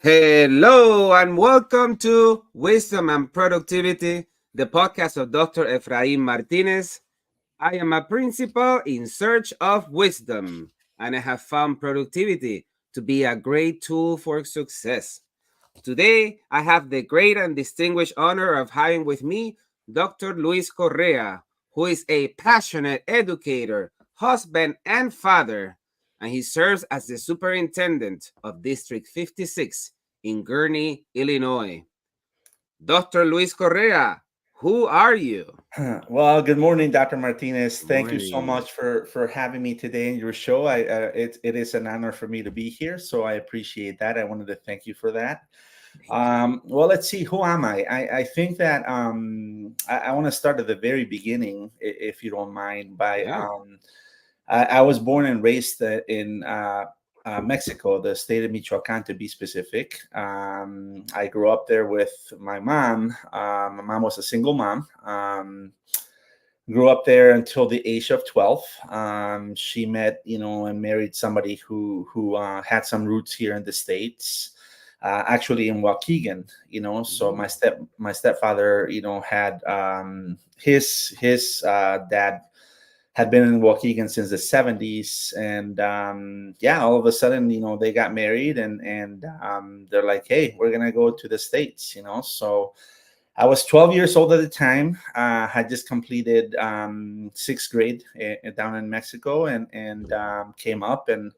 Hello and welcome to Wisdom and Productivity, the podcast of Dr. Efraín Martinez. I am a principal in search of wisdom, and I have found productivity to be a great tool for success. Today, I have the great and distinguished honor of having with me Dr. Luis Correa, who is a passionate educator, husband, and father, and he serves as the Superintendent of District 56 in Gurnee, Illinois. Dr. Luis Correa, who are you? Well, good morning, Dr. Martinez. Good Thank you so morning. much for having me today in your show. It is an honor for me to be here, so I appreciate that. I wanted to thank you for that. Thank you. Well, let's see. Who am I? I think that I want to start at the very beginning, if you don't mind. Yeah. I was born and raised in Mexico, the state of Michoacan, to be specific. I grew up there with my mom. My mom was a single mom. Grew up there until the age of 12. She met, and married somebody who had some roots here in the States, actually in Waukegan. So Mm. my stepfather, had his dad had been in Waukegan since the 70s, and yeah, all of a sudden, they got married, and they're like, hey, we're gonna go to the States. So I was 12 years old at the time. Had just completed sixth grade down in Mexico, and came up and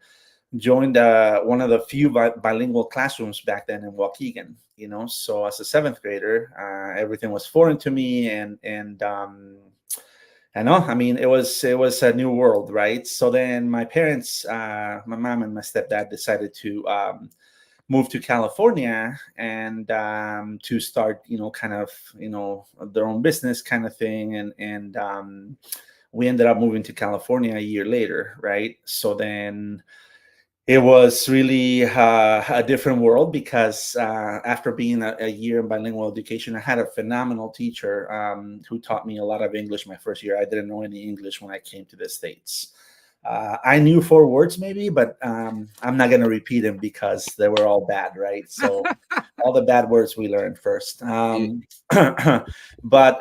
joined one of the few bilingual classrooms back then in Waukegan. So as a seventh grader, everything was foreign to me, and I know. I mean, it was a new world, right? So then my parents, my mom and my stepdad, decided to moved to California and to start, kind of, their own business kind of thing. And we ended up moving to California a year later, right? So then it was really a different world because after being a year in bilingual education, I had a phenomenal teacher who taught me a lot of English my first year. I didn't know any English when I came to the States. I knew four words maybe, but I'm not going to repeat them because they were all bad, right? So all the bad words we learned first. Yeah. But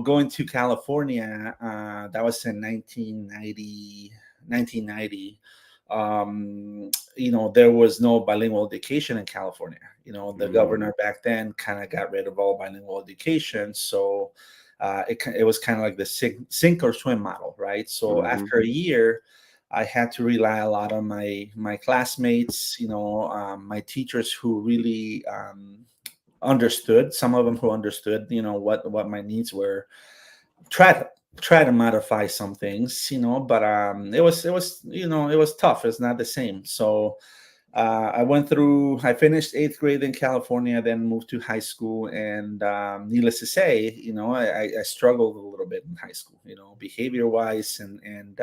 going to California, that was in 1990. There was no bilingual education in California. The Mm. governor back then kind of got rid of all bilingual education, so it was kind of like the sink or swim model, right? So Mhm. after a year, I had to rely a lot on my classmates, my teachers who really understood. Some of them who understood, what my needs were. Try to modify some things, but it was tough. It's not the same. So I finished eighth grade in California, then moved to high school, and needless to say, I struggled a little bit in high school. Behavior wise and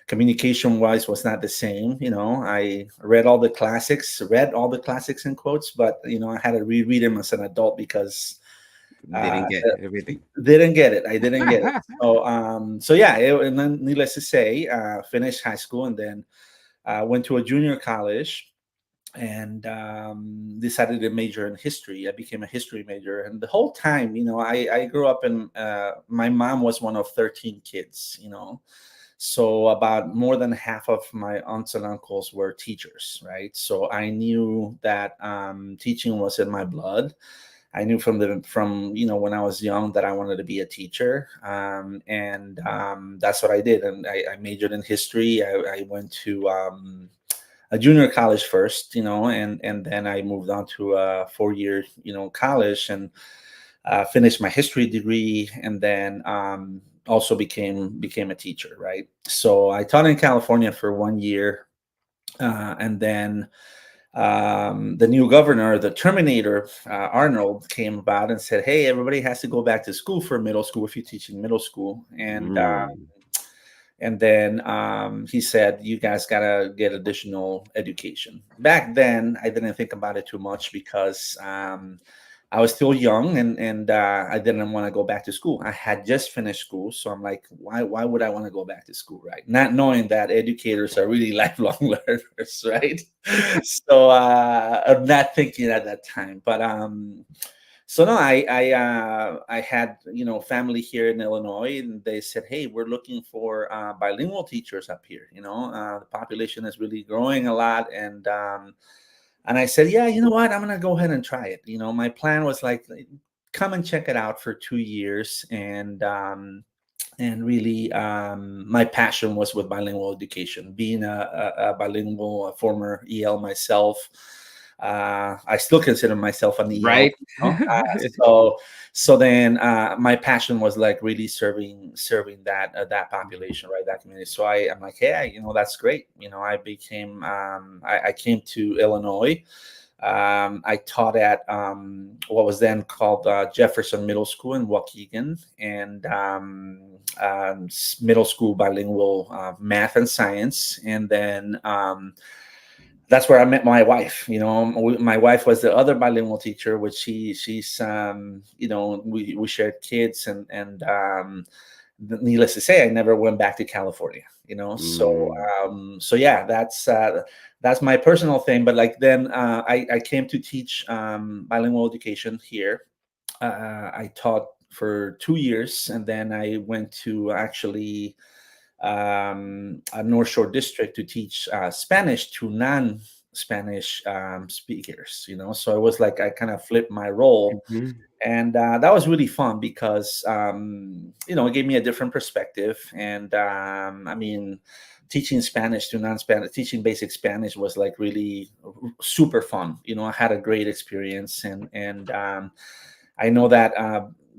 communication wise was not the same. I read all the classics in quotes, but I had to reread them as an adult because uh, Didn't get everything. didn't get it. I didn't get it. So yeah, and then needless to say, finished high school and then went to a junior college and decided to major in history. I became a history major, and the whole time, I grew up in. My mom was one of 13 kids. So about more than half of my aunts and uncles were teachers, right? So I knew that teaching was in my blood. I knew from when I was young that I wanted to be a teacher, and that's what I did. And I majored in history. I went to a junior college first, and then I moved on to a 4 year college and finished my history degree, and then also became a teacher. Right. So I taught in California for 1 year, and then the new governor, the Terminator, Arnold, came about and said, "Hey, everybody has to go back to school for middle school if you're teaching middle school." Mm. And then he said, "You guys gotta get additional education." Back then, I didn't think about it too much because I was still young, and I didn't want to go back to school. I had just finished school, so I'm like, why would I want to go back to school, right? Not knowing that educators are really lifelong learners, right? So I'm not thinking at that time, but so no, I had family here in Illinois, and they said, "Hey, we're looking for bilingual teachers up here. The population is really growing a lot, and I said, yeah, you know what? I'm gonna go ahead and try it. My plan was like, come and check it out for 2 years, and really, my passion was with bilingual education. Being a bilingual, a former EL myself, I still consider myself an EL. Right. So then, my passion was like really serving that population, right, that community. So I'm like, hey, that's great. I came to Illinois. I taught at what was then called Jefferson Middle School in Waukegan, and middle school bilingual math and science. And then that's where I met my wife. My wife was the other bilingual teacher, which she's we shared kids, and needless to say, I never went back to California. So Mm. so yeah, that's my personal thing. But like then, I came to teach bilingual education here. I taught for 2 years, and then I went to actually a North Shore district to teach Spanish to non-Spanish speakers. So it was like I kind of flipped my role, Mhm. and that was really fun because it gave me a different perspective. And I mean, teaching Spanish to non-Spanish, teaching basic Spanish was like really super fun. I had a great experience, and I know that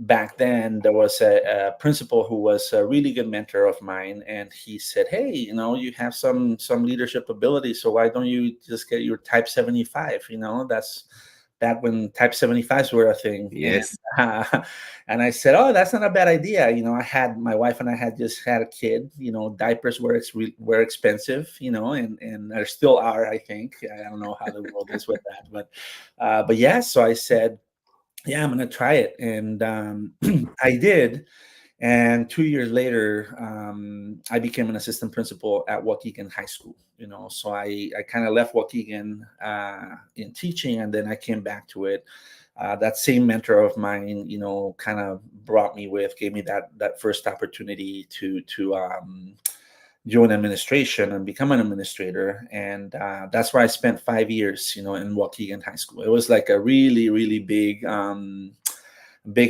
back then there was a principal who was a really good mentor of mine, and he said, "Hey, you have some leadership ability, so why don't you just get your Type 75?" That's back when Type 75s were a thing, and Yes. uh, and I said, "Oh, that's not a bad idea." I had my wife and I had just had a kid. Diapers were expensive, and there still are. I think I don't know how the world is with that, but yeah. So I said, yeah, I'm gonna try it, and I did. And 2 years later, I became an assistant principal at Waukegan High School. So I kind of left Waukegan in teaching, and then I came back to it. That same mentor of mine, kind of gave me that first opportunity to join administration and become an administrator. And that's where I spent 5 years, in Waukegan High School. It was like a really, really big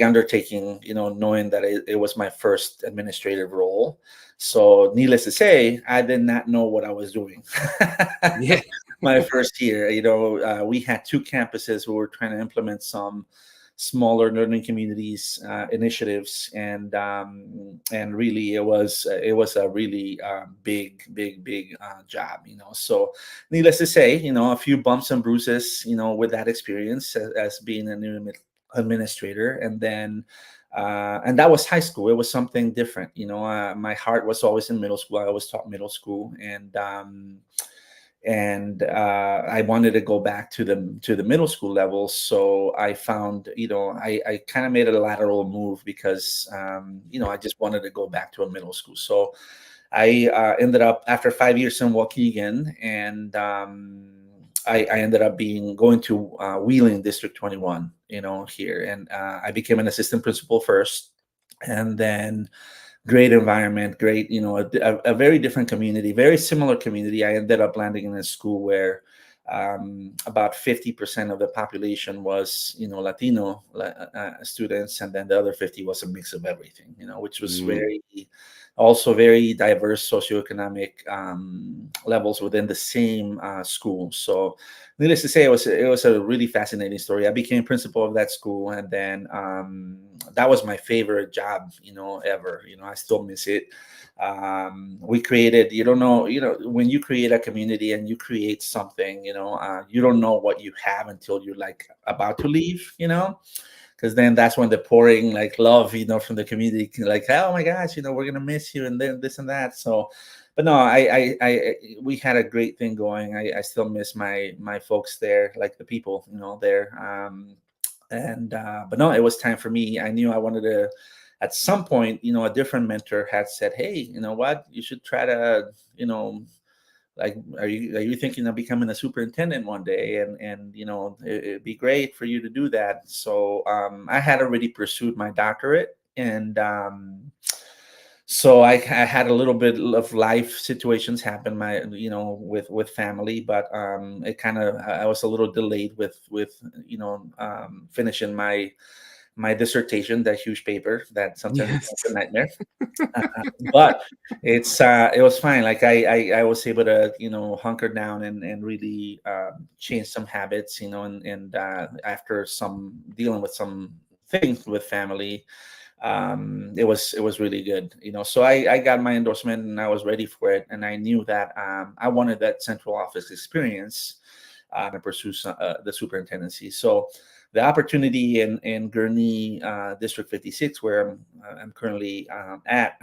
undertaking, knowing that it was my first administrative role. So needless to say, I did not know what I was doing. Yeah. My first year, we had two campuses. We were trying to implement some smaller learning communities initiatives, and really it was a really big job. So needless to say, a few bumps and bruises, with that experience as being a new administrator. And that was high school. It was something different. My heart was always in middle school. I always taught middle school, and I wanted to go back to the middle school level. So I found, I kind of made a lateral move because I just wanted to go back to a middle school. So I ended up, after 5 years in Waukegan, and I ended up going to Wheeling District 21, here, and I became an assistant principal first, and then great environment, great, a very different community, very similar community. I ended up landing in a school where about 50% of the population was, Latino students, and then the other 50 was a mix of everything, which was Mm. also very diverse socioeconomic levels within the same school. So, needless to say, it was a really fascinating story. I became principal of that school, and then that was my favorite job, ever. I still miss it. We created, you don't know, when you create a community and you create something, you don't know what you have until you're like about to leave, because then that's when the pouring like love, from the community, like, oh my gosh, we're gonna miss you, and then this and that. So, but no, we had a great thing going. I still miss my folks there, like the people, there. And but no, it was time for me. I knew I wanted to. At some point, a different mentor had said, "Hey, you know what? You should try to, like, are you thinking of becoming a superintendent one day? And it'd be great for you to do that." So I had already pursued my doctorate, and so I had a little bit of life situations happen, with family, but it kind of, I was a little delayed with finishing my dissertation, that huge paper that sometimes becomes a Yes. nightmare. But it was fine. Like I was able to hunker down and really change some habits, and after some dealing with some things with family, it was really good. So I got my endorsement and I was ready for it, and I knew that I wanted that central office experience to pursue the superintendency. So the opportunity in Gurnee, District 56, where I'm currently at,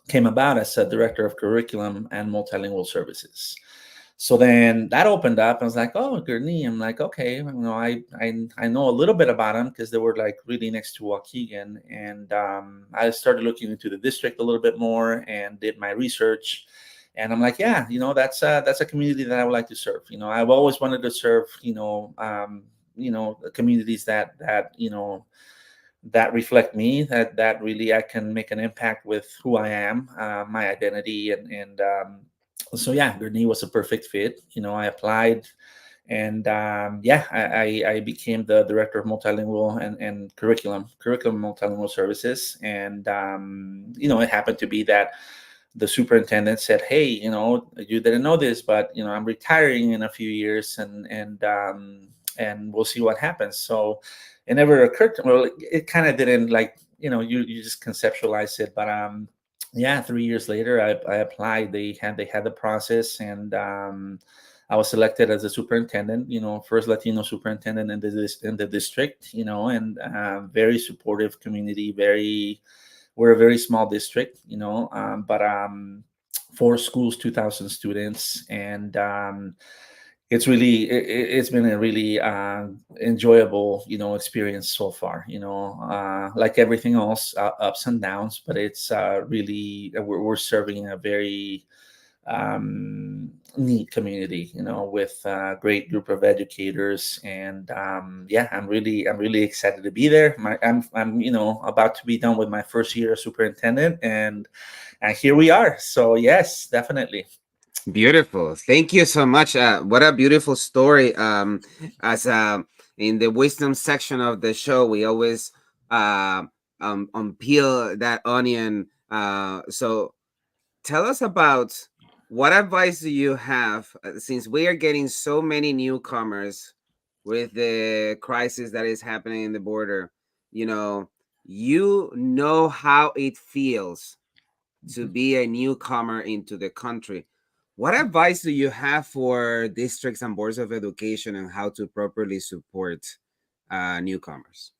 came about as a director of curriculum and multilingual services. So then that opened up. I was like, "Oh, Gurnee." I'm like, "Okay, I know a little bit about them because they were like really next to Waukegan." And I started looking into the district a little bit more and did my research. And I'm like, "Yeah, that's a community that I would like to serve." I've always wanted to serve, communities that reflect me, that really I can make an impact with who I am, my identity, and so yeah, Gurnee was a perfect fit. I applied, and yeah, I became the director of multilingual and curriculum multilingual services, and it happened to be that the superintendent said, "Hey, you didn't know this, but I'm retiring in a few years, and we'll see what happens." So it never occurred to, well, it kind of didn't, like, you just conceptualize it, but yeah, 3 years later, I applied. They had the process, and I was selected as a superintendent. First Latino superintendent in the district. And very supportive community. We're a very small district. But four schools, 2,000 students, and it's been a really enjoyable experience so far. Like everything else, ups and downs, but it's really, we're serving a very neat community, with a great group of educators, and yeah, I'm really excited to be there. I'm about to be done with my first year as superintendent, and here we are. So yes, definitely. Beautiful. Thank you so much. What a beautiful story. As in the wisdom section of the show, we always uh, peel that onion. So tell us about, what advice do you have, since we are getting so many newcomers with the crisis that is happening in the border. You know, you know how it feels to be a newcomer into the country. What advice do you have for districts and boards of education on how to properly support newcomers?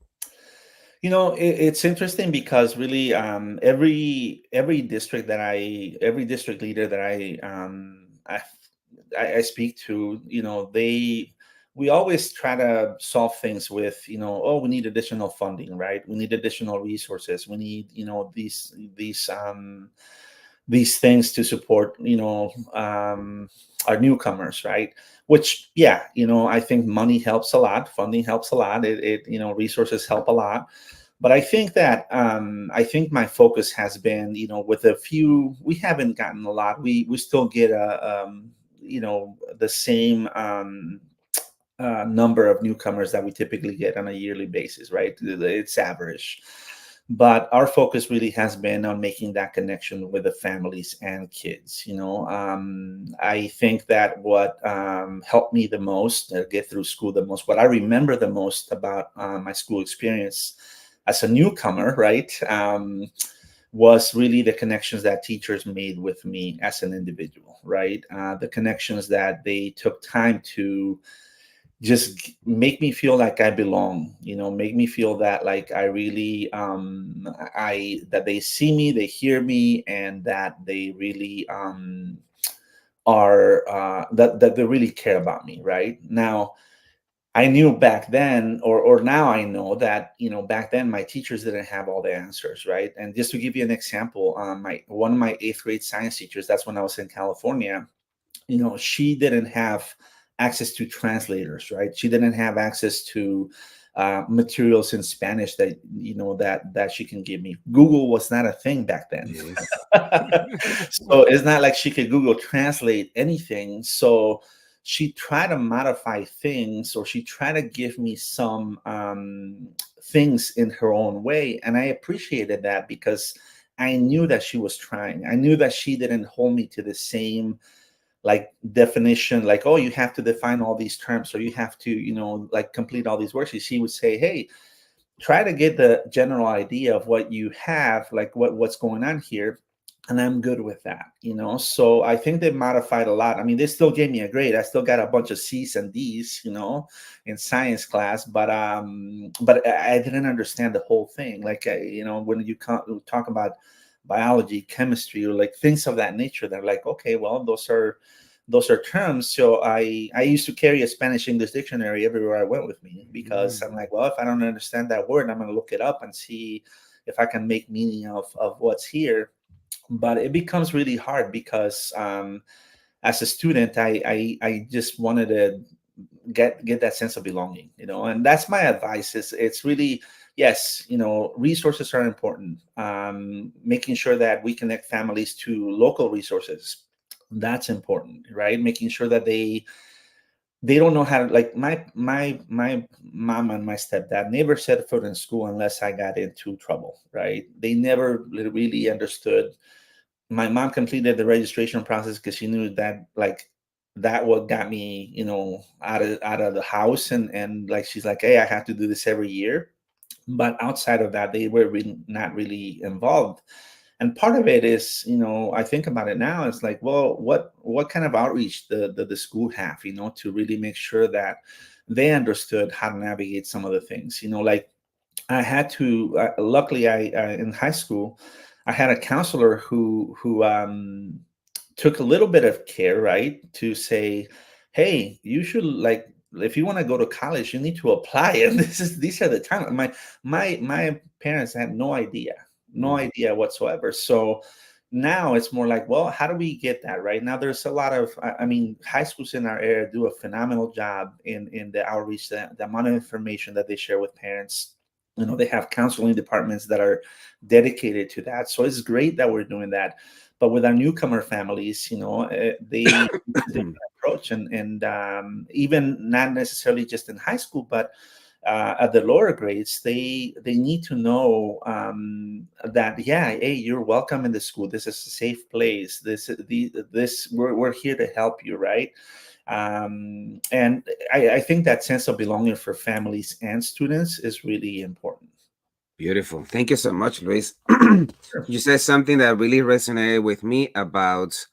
It's interesting because really, every district leader that I speak to, we always try to solve things with, oh, we need additional funding, right? We need additional resources. We need, these things to support, our newcomers, right? Which, yeah, I think money helps a lot, funding helps a lot, resources help a lot. But I think my focus has been, with a few, we haven't gotten a lot. We still get the same number of newcomers that we typically get on a yearly basis, right? It's average. But our focus really has been on making that connection with the families and kids. I think that what helped me the most, get through school the most, what I remember the most about my school experience as a newcomer, right, was really the connections that teachers made with me as an individual, right? The connections that they took time to just make me feel like I belong, make me feel that, like, I really, that they see me, they hear me, and that they really are, that they really care about me, right? Now, I knew back then, or now I know that, back then my teachers didn't have all the answers, right? And just to give you an example, my one of my eighth grade science teachers, that's when I was in California, she didn't have access to translators, right? She didn't have access to materials in Spanish that that she can give me. Google was not a thing back then. Yes. So it's not like she could Google translate anything. So she tried to modify things, or she tried to give me some things in her own way. And I appreciated that because I knew that she was trying. I knew that she didn't hold me to the same like definition, like, oh, you have to define all these terms, or you have to, like complete all these worksheets. She would say, hey, try to get the general idea of what you have, like what's going on here, and I'm good with that. So I think they modified a lot. I mean, they still gave me a grade. I still got a bunch of C's and D's, in science class, but I didn't understand the whole thing. Like, when you talk about biology, chemistry, or like things of that nature, they're like, okay, well, those are terms. So I used to carry a Spanish English dictionary everywhere I went with me, because I'm Mm. like, well, if I don't understand that word, I'm going to look it up and see if I can make meaning of what's here. But it becomes really hard because as a student, I just wanted to get that sense of belonging, and that's my advice. Is it's really, yes, resources are important. Making sure that we connect families to local resources, that's important, right? Making sure that they don't know how to, like, my mom and my stepdad never set foot in school unless I got into trouble, right? They never really understood. My mom completed the registration process because she knew that, like, that what got me, out of the house, and like, she's like, hey, I have to do this every year. But outside of that, they were really not really involved. And part of it is, I think about it now, it's like, well, what kind of outreach the school have, to really make sure that they understood how to navigate some of the things, like, I had to. Luckily, I in high school, I had a counselor who took a little bit of care, right, to say, "Hey, you should, like, if you want to go to college, you need to apply." And these are the time. My parents had no idea, no Mm. idea whatsoever. So now it's more like, well, how do we get that right? Now there's a lot of, I mean, high schools in our area do a phenomenal job in the outreach, the amount of information that they share with parents. They have counseling departments that are dedicated to that. So it's great that we're doing that. But with our newcomer families, they it's a different approach, and even not necessarily just in high school, but at the lower grades, they need to know that, yeah, hey, you're welcome in the school. This is a safe place. This we're here to help you, right? And I think that sense of belonging for families and students is really important. Beautiful. Thank you so much, Luis. Sure. You said something that really resonated with me about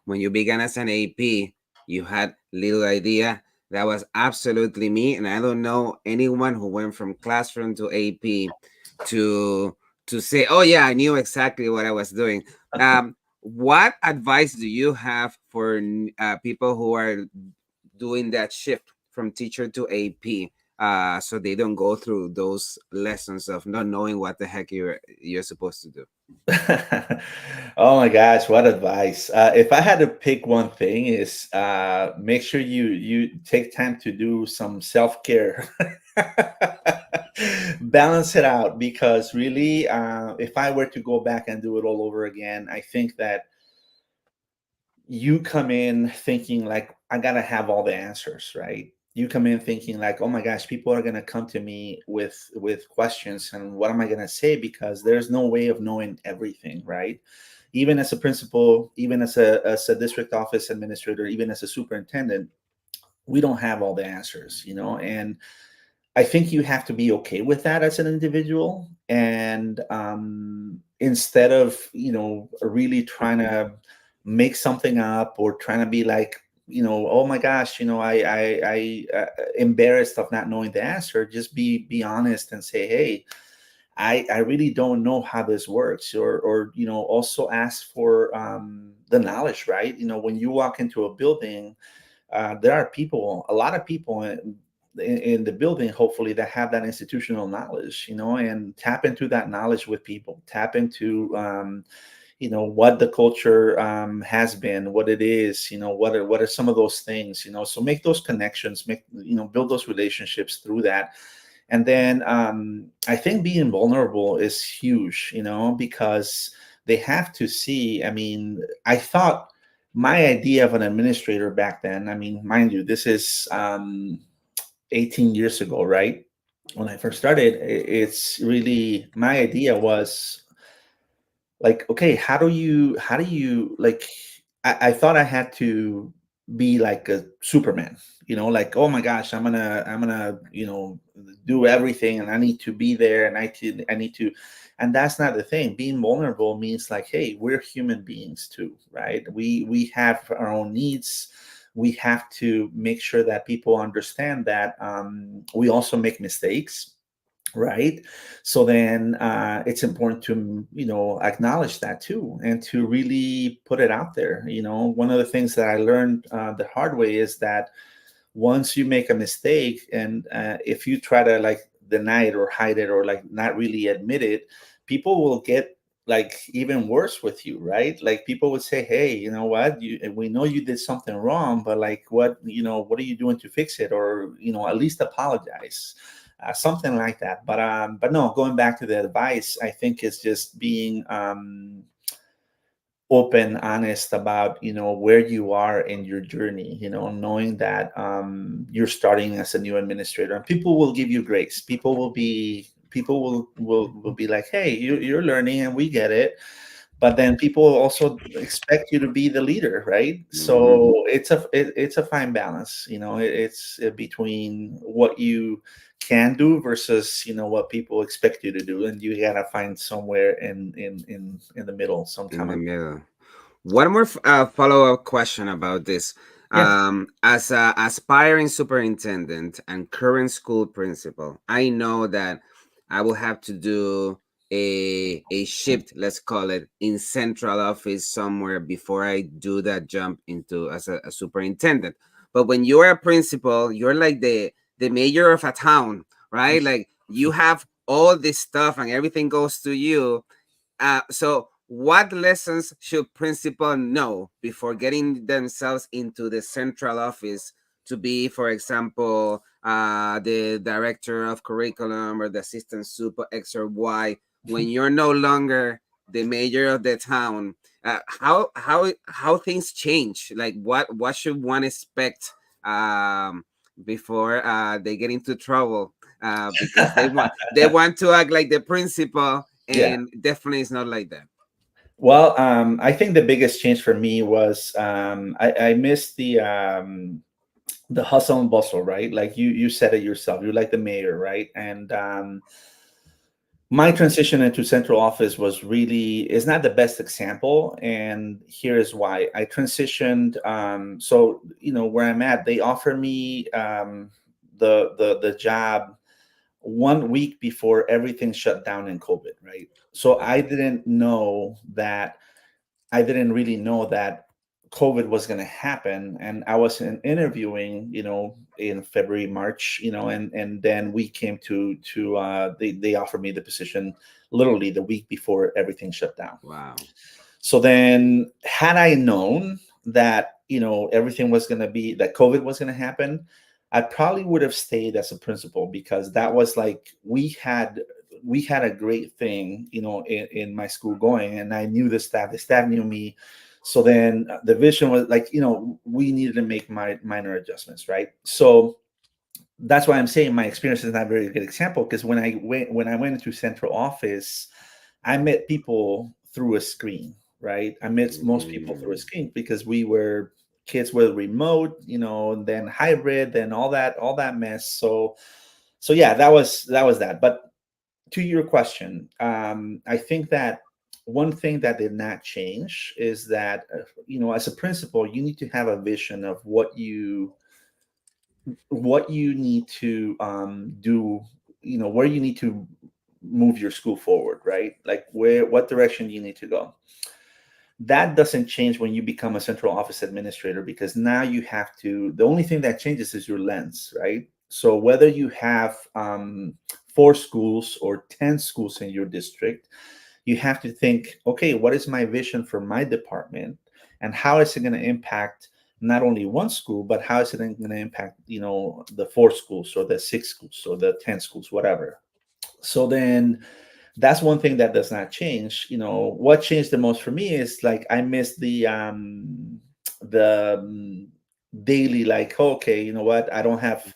when you began as an AP, you had little idea. That was absolutely me. And I don't know anyone who went from classroom to AP to say, oh yeah, I knew exactly what I was doing. What advice do you have for people who are doing that shift from teacher to AP, so they don't go through those lessons of not knowing what the heck you're supposed to do? Oh my gosh, what advice! If I had to pick one thing, is make sure you take time to do some self care. Balance it out, because really, if I were to go back and do it all over again, I think that you come in thinking like, I gotta have all the answers, right? You come in thinking like, oh my gosh, people are gonna come to me with questions, and what am I gonna say? Because there's no way of knowing everything, right? Even as a principal, even as a district office administrator, even as a superintendent, we don't have all the answers, and I think you have to be okay with that as an individual. And instead of, really trying to make something up, or trying to be like, oh my gosh, I embarrassed of not knowing the answer, just be honest and say, hey, I really don't know how this works, or also ask for the knowledge, right? When you walk into a building, there are people, a lot of people, in the building, hopefully, that have that institutional knowledge, and tap into that knowledge with people, tap into what the culture has been, what it is, what are some of those things, so make those connections, build those relationships through that. And then I think being vulnerable is huge, because they have to see. I mean, I thought my idea of an administrator back then, I mean, mind you, this is 18 years ago, right? When I first started, it's really, my idea was like, okay, how do you like, I thought I had to be like a Superman, like, oh my gosh, I'm gonna do everything, and I need to be there, and I need to, and that's not the thing. Being vulnerable means like, hey, we're human beings too, right? We have our own needs. We have to make sure that people understand that we also make mistakes, right? So then it's important to acknowledge that too, and to really put it out there. One of the things that I learned the hard way is that once you make a mistake, and if you try to like deny it or hide it or like not really admit it, people will get like even worse with you, right? Like people would say, hey, you know what, we know you did something wrong, but like what are you doing to fix it, or at least apologize, something like that. But no, going back to the advice, I think is just being open, honest about where you are in your journey, knowing that you're starting as a new administrator, and people will give you grace. People will be like, hey, you're learning and we get it. But then people also expect you to be the leader, right? Mhm. So it's a fine balance. It's between what you can do versus what people expect you to do, and you gotta find somewhere in the middle, some In kind the of. middle. One more follow-up question about this. Yeah. As a aspiring superintendent and current school principal, I know that I will have to do a shift, let's call it, in central office somewhere before I do that jump into as a superintendent. But when you're a principal, you're like the mayor of a town, right? Like you have all this stuff and everything goes to you. So, what lessons should principals know before getting themselves into the central office to be, for example, the director of curriculum or the assistant super X or Y, when you're no longer the mayor of the town? How things change? Like what should one expect before they get into trouble? Because they want to act like the principal, Yeah. and definitely it's not like that. Well, I think the biggest change for me was I missed the hustle and bustle, right? Like you said it yourself. You're like the mayor, right? And my transition into central office was really is not the best example, and here is why. I transitioned. So where I'm at, they offer me the job 1 week before everything shut down in COVID, right? So I didn't really know that COVID was going to happen, and I was interviewing, in February, March, and then we came to they offered me the position literally the week before everything shut down. Wow. So then, had I known that everything was going to be that COVID was going to happen, I probably would have stayed as a principal, because that was like we had a great thing, in my school going, and I knew the staff. The staff knew me. So then the vision was like, we needed to make minor adjustments, right? So that's why I'm saying my experience is not a very good example, because when I went into central office, I met people through a screen, right? I met most people through a Mm. screen, because kids were remote, and then hybrid, and all that mess. So yeah, that was that. But to your question, I think that one thing that did not change is that as a principal, you need to have a vision of what you need to do, where you need to move your school forward, right? Like what direction you need to go. That doesn't change when you become a central office administrator, because now you have to, the only thing that changes is your lens, right? So whether you have 4 schools or 10 schools in your district, you have to think, okay, what is my vision for my department, and how is it going to impact not only one school, but how is it going to impact, the 4 schools or the 6 schools or the 10 schools, whatever. So then that's one thing that does not change. What changed the most for me is like I miss the daily, like, okay, you know what, I don't have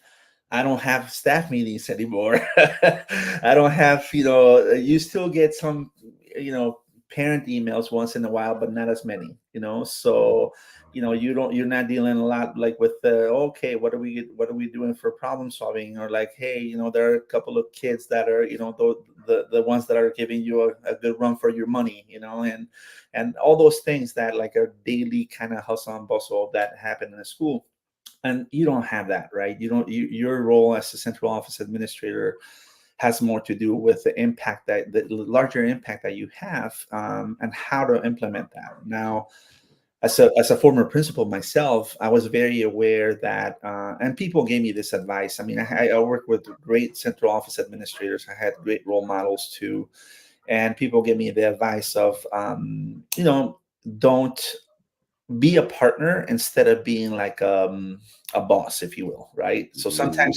staff meetings anymore. I don't have, you still get some, parent emails once in a while, but not as many, so you're not dealing a lot like with the, okay, what are we doing for problem solving, or like, hey, there are a couple of kids that are, the ones that are giving you a good run for your money, and all those things that like are daily kind of hustle and bustle that happen in a school. And you don't have that, right? Your role as a central office administrator has more to do with the larger impact that you have, and how to implement that. Now, as a former principal myself, I was very aware that, and people gave me this advice. I mean, I worked with great central office administrators. I had great role models too, and people gave me the advice of, don't be a partner instead of being like, a boss, if you will, right? So sometimes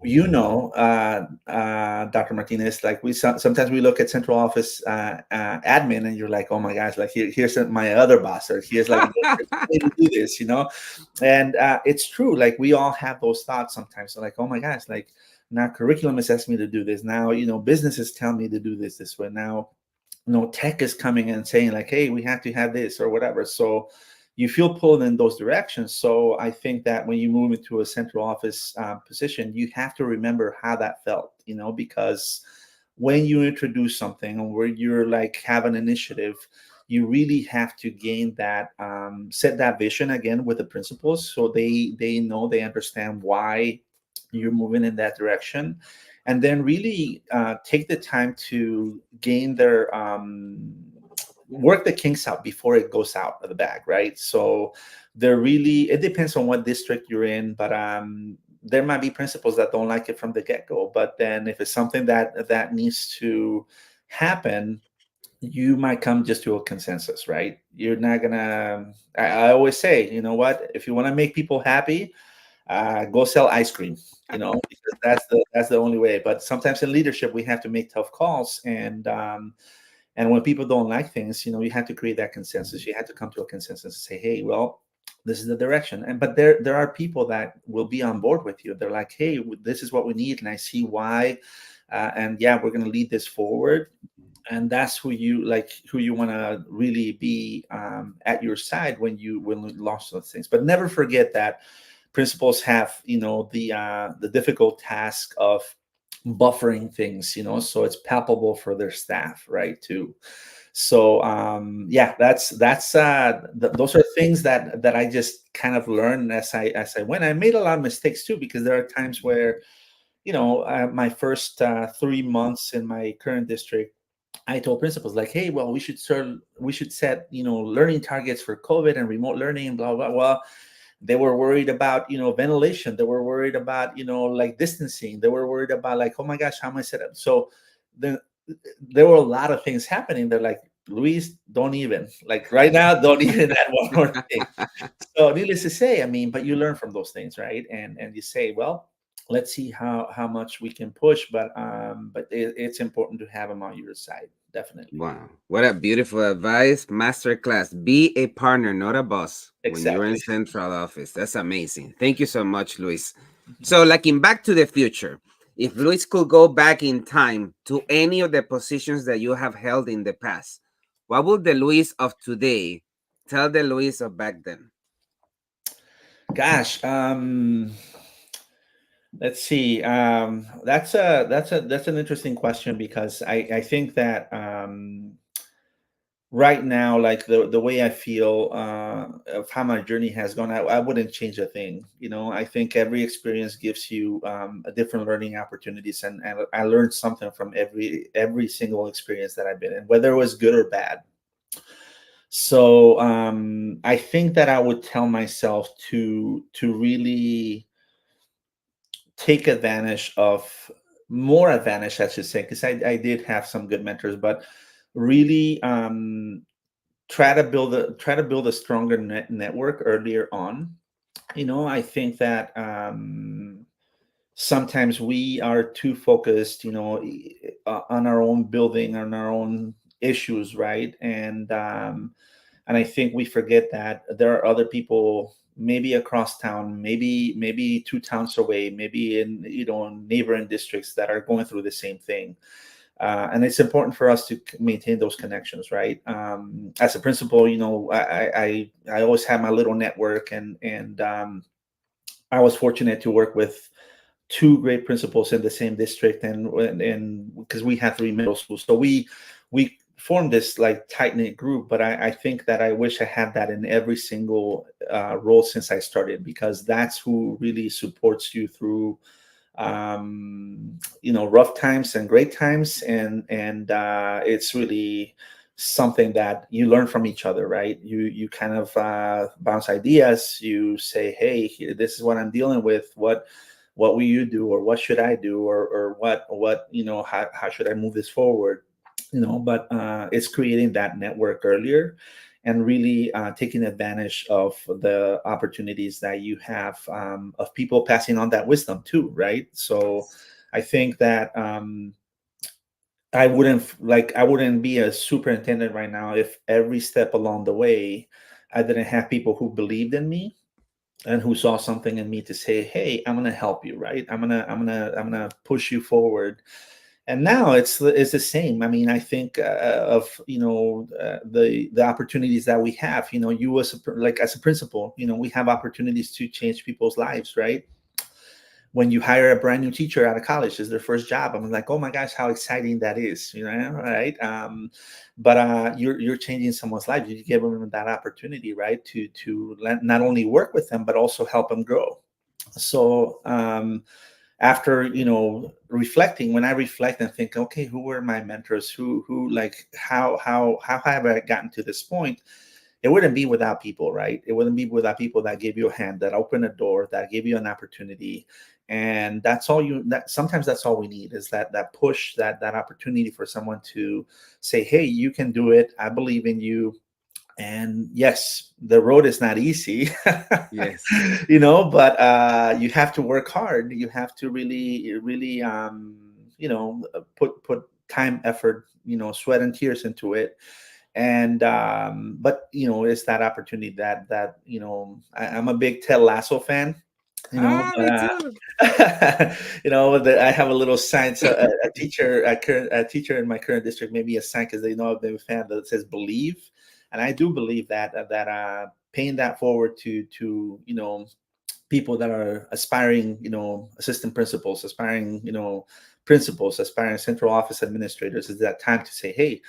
Mm. Dr. Martinez, like sometimes we look at central office admin, and you're like, oh my gosh, like here's my other boss, or here's like the way to do this, and it's true. Like we all have those thoughts sometimes. So like, oh my gosh, like now curriculum is asking me to do this. Now, businesses tell me to do this way. Now, tech is coming and saying like, hey, we have to have this or whatever. So you feel pulled in those directions. So I think that when you move into a central office position, you have to remember how that felt, because when you introduce something or where you're like have an initiative, you really have to gain that, set that vision again with the principals, so they know, they understand why you're moving in that direction, and then really take the time to gain their, work the kinks out before it goes out of the bag, right? So they're really, it depends on what district you're in, but there might be principals that don't like it from the get-go, but then if it's something that needs to happen, you might come just to a consensus, right? You're not gonna, I always say, you know what, if you want to make people happy, go sell ice cream, because that's the only way. But sometimes in leadership we have to make tough calls, and when people don't like things, you have to create that consensus. You have to come to a consensus and say, hey, well, this is the direction. And but there are people that will be on board with you. They're like, hey, this is what we need, and I see why, and yeah, we're going to lead this forward. And that's who you want to really be, at your side when you launch those things. But never forget that principals have, the difficult task of buffering things, so it's palpable for their staff, right, too. So yeah, those are things that I just kind of learned as I went. I made a lot of mistakes too, because there are times where, my first 3 months in my current district, I told principals like, hey, well, we should set, learning targets for COVID and remote learning and blah blah blah. They were worried about, ventilation. They were worried about, like distancing. They were worried about like, oh my gosh, how am I set up? So then there were a lot of things happening. They're like, Luis, don't even, like, right now, don't even add one more thing. So needless to say, I mean, but you learn from those things, right? And you say, well, let's see how much we can push, but it's important to have them on your side, definitely. Wow, what a beautiful advice. Masterclass. Be a partner, not a boss when you're in Exactly. central office. That's amazing. Thank you so much, Luis. So, like in Back to the Future, if Luis could go back in time to any of the positions that you have held in the past, what would the Luis of today tell the Luis of back then? Gosh, let's see. That's an interesting question, because I think that, right now, like the way I feel, of how my journey has gone, I wouldn't change a thing. I think every experience gives you, a different learning opportunities, and I learned something from every single experience that I've been in, whether it was good or bad. So I think that I would tell myself to really take advantage of more advantage, I should say, because I did have some good mentors, but really try to build a stronger network earlier on. I think that sometimes we are too focused, on our own building, on our own issues, right? And I think we forget that there are other people, maybe across town, maybe two towns away, maybe in neighboring districts that are going through the same thing. And it's important for us to maintain those connections, right? As a principal, I always have my little network, and I was fortunate to work with two great principals in the same district, and because we had three middle schools, so we formed this like tight knit group. But I think that I wish I had that in every single role since I started, because that's who really supports you through rough times and great times, and it's really something that you learn from each other, right? You kind of bounce ideas. You say, hey, this is what I'm dealing with. What will you do, or what should I do, or what how should I move this forward? But it's creating that network earlier, and really taking advantage of the opportunities that you have, of people passing on that wisdom too, right? So Yes. I think that I wouldn't be a superintendent right now if every step along the way I didn't have people who believed in me and who saw something in me to say, hey, I'm going to help you, right? I'm going to push you forward. And now it's the same. I mean, I think of the opportunities that we have. You as a principal, we have opportunities to change people's lives, right? When you hire a brand new teacher out of college, is their first job, I'm like, oh my gosh, how exciting that is, right? But you're changing someone's life. You give them that opportunity, right, to not only work with them but also help them grow. So after reflecting, when I reflect and think, okay, who were my mentors, who like how have I gotten to this point? It wouldn't be without people, right? It wouldn't be without people that gave you a hand, that opened a door, that gave you an opportunity. And that's all that sometimes that's all we need, is that push, that opportunity for someone to say, hey, you can do it, I believe in you. And yes, the road is not easy, Yes. but you have to work hard. You have to really put time, effort, sweat and tears into it. And but it's that opportunity that I'm a big Ted Lasso fan, Ah, but me too. I have a little sign. So a teacher, a teacher in my current district made me a sign because they know I've been a fan, that says believe. And I do believe that paying that forward to people that are aspiring, assistant principals, aspiring, principals, aspiring central office administrators, is that time to say, hey,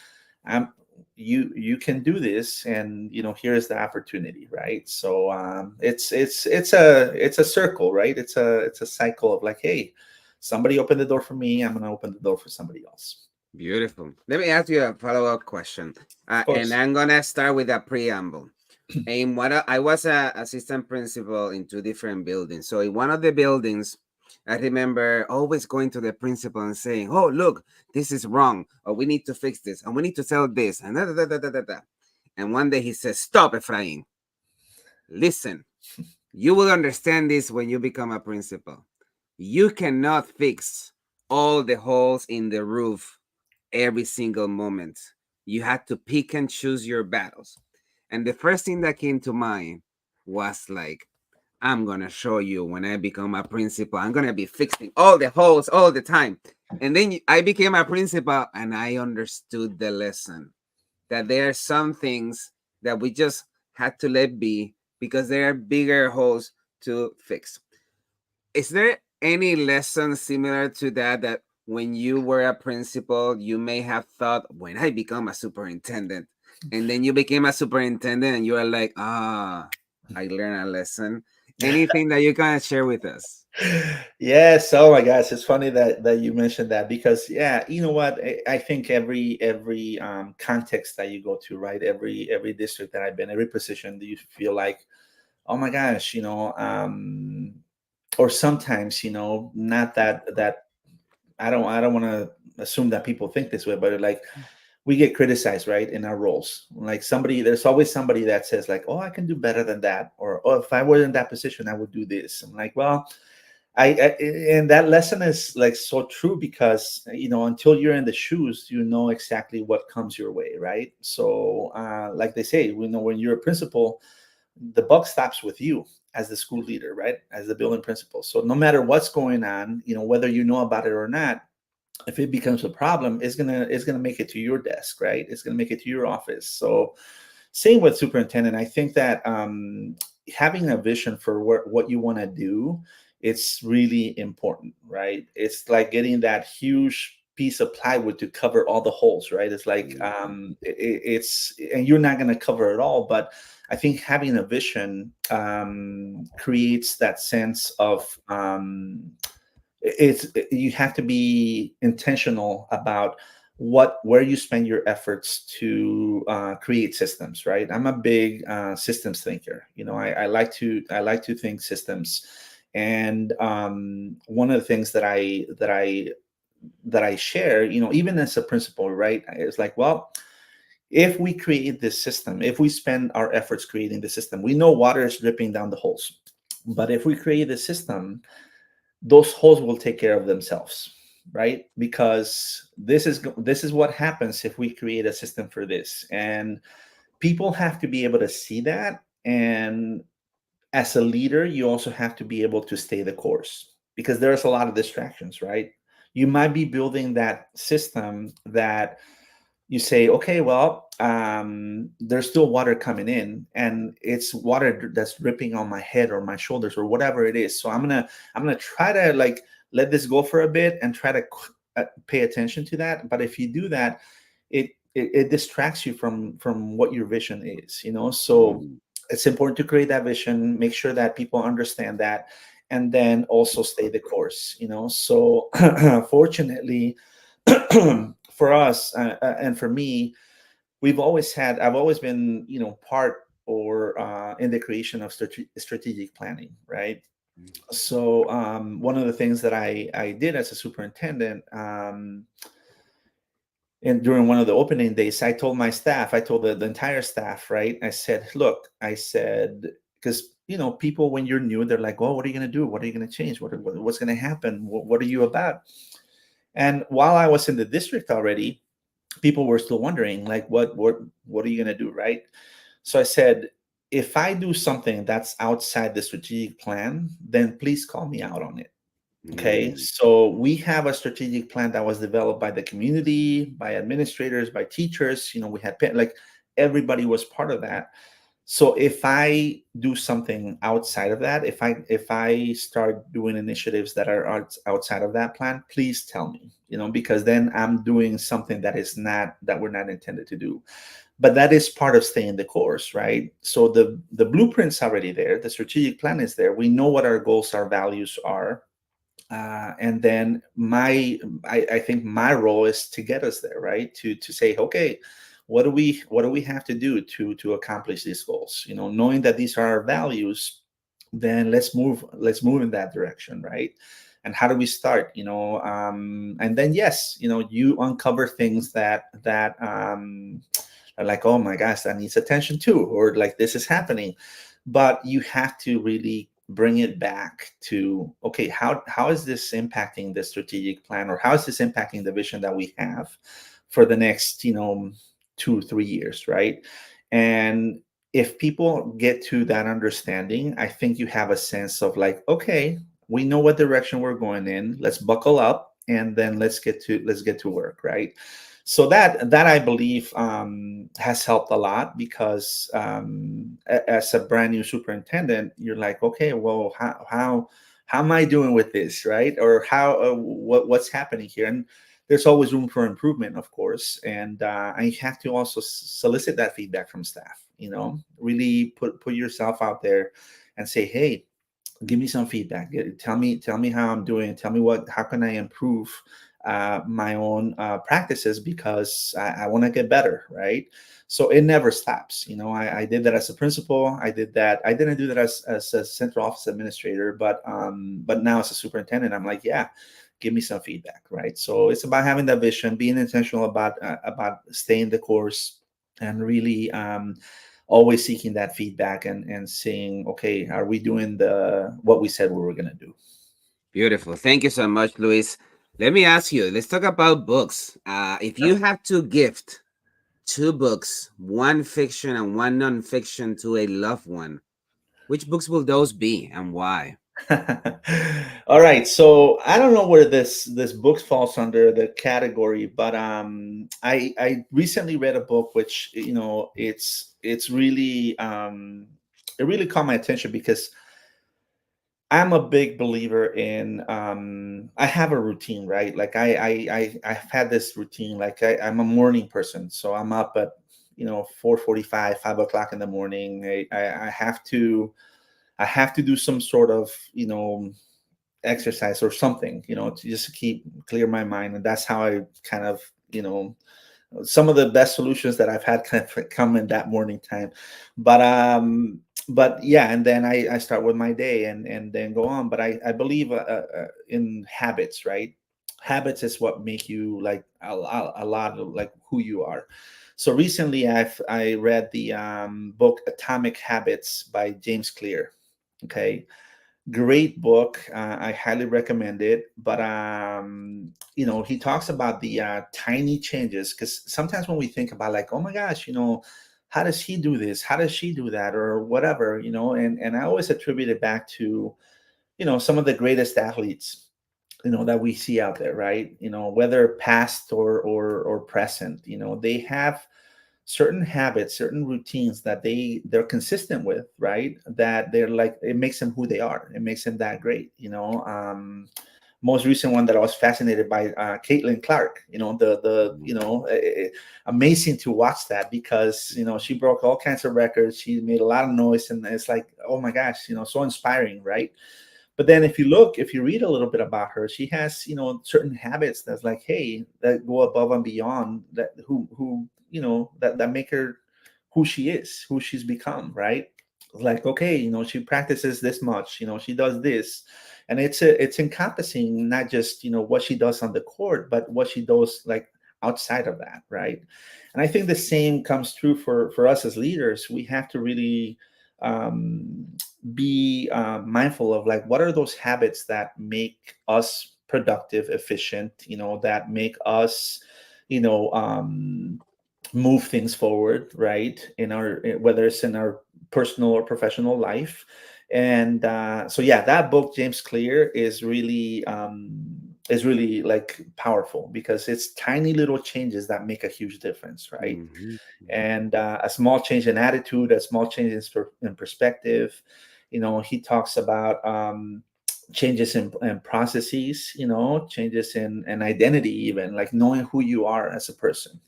I'm you can do this, and here's the opportunity, right? So it's a circle, right? It's a cycle of like, hey, somebody opened the door for me, I'm gonna open the door for somebody else. Beautiful. Let me ask you a follow-up question. Of And course. I'm gonna start with a preamble. In I was a assistant principal in two different buildings. So in one of the buildings, I remember always going to the principal and saying, "Oh, look, this is wrong, or we need to fix this, and we need to sell this, and da da da da da da." Da." And one day he says, "Stop, Ephraim. Listen, you will understand this when you become a principal. You cannot fix all the holes in the roof every single moment. You had to pick and choose your battles." And the first thing that came to mind was like, I'm gonna show you when I become a principal. I'm gonna be fixing all the holes all the time. And then I became a principal and I understood the lesson that there are some things that we just had to let be because there are bigger holes to fix. Is there any lesson similar to that when you were a principal, you may have thought, when I become a superintendent, and then you became a superintendent and you are like, I learned a lesson. Anything that you can share with us? Yes. Oh my gosh, it's funny that you mentioned that, because yeah, you know what, I think every context that you go to, right, every district that I've been, every position, do you feel like, oh my gosh, or sometimes, not that I don't want to assume that people think this way, but like we get criticized, right, in our roles. Like there's always somebody that says like, oh, I can do better than that, or oh, if I were in that position, I would do this. I'm like, well, I and that lesson is like so true because until you're in the shoes, you know exactly what comes your way, right? So like they say, when you're a principal, the buck stops with you as the school leader, right, as the building principal. So no matter what's going on, whether you know about it or not, if it becomes a problem, it's gonna make it to your desk, right? It's gonna make it to your office. So same with superintendent. I think that having a vision for what you want to do, it's really important, right? It's like getting that huge piece of plywood to cover all the holes, right? It's like Mhm. it's and you're not going to cover it all, but I think having a vision creates that sense of you have to be intentional about where you spend your efforts to create systems, right? I'm a big systems thinker. I like to think systems, and one of the things that I share, even as a principal, right, is like, well, if we create this system, if we spend our efforts creating the system, we know water is dripping down the holes, but if we create the system, those holes will take care of themselves, right? Because this is what happens if we create a system for this, and people have to be able to see that. And as a leader, you also have to be able to stay the course, because there's a lot of distractions, right? You might be building that system that you say, okay, well, there's still water coming in, and it's water that's dripping on my head or my shoulders or whatever it is. So I'm gonna try to like let this go for a bit and try to pay attention to that. But if you do that, it distracts you from what your vision is. So Mhm. it's important to create that vision, make sure that people understand that, and then also stay the course. So fortunately, for us and for me, I've always been, part or in the creation of strategic planning, right? So one of the things that I did as a superintendent, and during one of the opening days, I told my staff, I told the entire staff, right? I said, look, I said, because people, when you're new, they're like, well, what are you going to do? What are you going to change? What's going to happen? What are you about? And while I was in the district already, people were still wondering, like, what are you going to do, right? So I said, if I do something that's outside the strategic plan, then please call me out on it. Okay, Mhm. so we have a strategic plan that was developed by the community, by administrators, by teachers. We had like everybody was part of that. So if I do something outside of that, if I start doing initiatives that are outside of that plan, please tell me, because then I'm doing something that we're not intended to do. But that is part of staying the course, right? So the blueprint's already there, the strategic plan is there. We know what our goals, our values are, and then I think my role is to get us there, right? To say, okay, what do we have to do to accomplish these goals? Knowing that these are our values, then let's move in that direction, right? And how do we start? And then yes, you uncover things that are like, oh my gosh, that needs attention too, or like this is happening. But you have to really bring it back to, okay, how is this impacting the strategic plan, or how is this impacting the vision that we have for the next 2 3 years, right? And if people get to that understanding, I think you have a sense of like, okay, we know what direction we're going in, let's buckle up, and then let's get to work, right? So that I believe has helped a lot, because as a brand new superintendent, you're like, okay, well, how am I doing with this, right? Or what's happening here? And there's always room for improvement, of course, and I have to also solicit that feedback from staff. Really put yourself out there and say, hey, give me some feedback. Tell me how I'm doing. Tell me how can I improve my own practices because I want to get better, right? So it never stops. I did that as a principal. I did that. I didn't do that as a central office administrator, but now as a superintendent, I'm like, yeah, give me some feedback, right? So it's about having that vision, being intentional about staying the course, and really always seeking that feedback and saying, okay, are we doing the what we said we were going to do? Beautiful. Thank you so much, Luis. Let me ask you, let's talk about books. If you have to gift two books, one fiction and one nonfiction, to a loved one, which books will those be and why? All right, so I don't know where this book falls under the category, but I recently read a book which it's really it really caught my attention because I'm a big believer in I have a routine, right? Like I've had this routine. Like I'm a morning person, so I'm up at 4:45, 5 o'clock in the morning. I have to do some sort of exercise or something, to just keep clear my mind, and that's how I kind of some of the best solutions that I've had kind of come in that morning time. But yeah, and then I start with my day and then go on. But I believe in habits, right? Habits is what make you like a lot of like who you are. So recently I read the book Atomic Habits by James Clear. Okay, great book. I highly recommend it. But he talks about the tiny changes, because sometimes when we think about like, oh my gosh, how does he do this? How does she do that? Or whatever, and I always attribute it back to some of the greatest athletes that we see out there, right? Whether past or present, they have certain habits, certain routines that they're consistent with, right? That they're like, it makes them who they are. It makes them that great. Most recent one that I was fascinated by, Caitlin Clark. The amazing to watch that, because she broke all kinds of records. She made a lot of noise, and it's like, oh my gosh, so inspiring, right? But then if you read a little bit about her, she has certain habits that's like, hey, that go above and beyond that, who that make her who she is, who she's become, right? Like, okay, she practices this much, she does this, and it's encompassing not just what she does on the court, but what she does like outside of that, right? And I think the same comes true for us as leaders. We have to really um, be mindful of like, what are those habits that make us productive, efficient, that make us you know move things forward, right? Whether it's in our personal or professional life. And so yeah, that book, James Clear, is really like powerful, because it's tiny little changes that make a huge difference, right? Mhm. And a small change in attitude, a small change in perspective. He talks about changes in processes, changes in identity, even like knowing who you are as a person,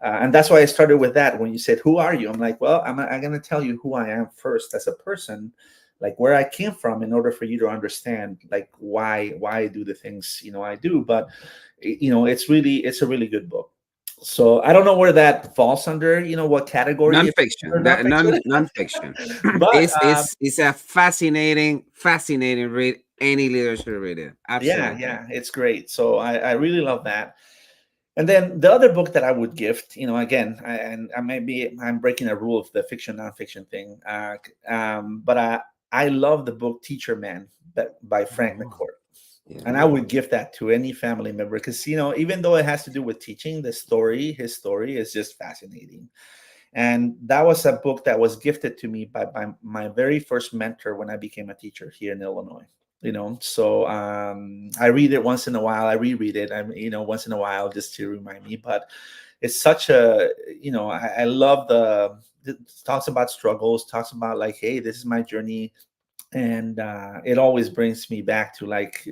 and that's why I started with that. When you said, who are you? I'm like, well, I'm going to tell you who I am first as a person, like where I came from, in order for you to understand like why I do the things I do. But it's a really good book. So I don't know where that falls under, what category, if it's Nonfiction. or nonfiction. Nonfiction. But It's a fascinating read. Any leader should read it. yeah, Absolutely. yeah, it's great. So I really love that. And then the other book that I would gift, again, and I'm breaking a rule of the fiction nonfiction thing, but I love the book Teacher Man by Frank Oh, McCourt. And I yeah. would gift that to any family member, because even though it has to do with teaching, his story is just fascinating. And that was a book that was gifted to me by my very first mentor when I became a teacher here in Illinois. So I read it once in a while. I reread it, once in a while, just to remind me. But it's such a, I love it talks about struggles, talks about like, hey, this is my journey. And it always brings me back to like,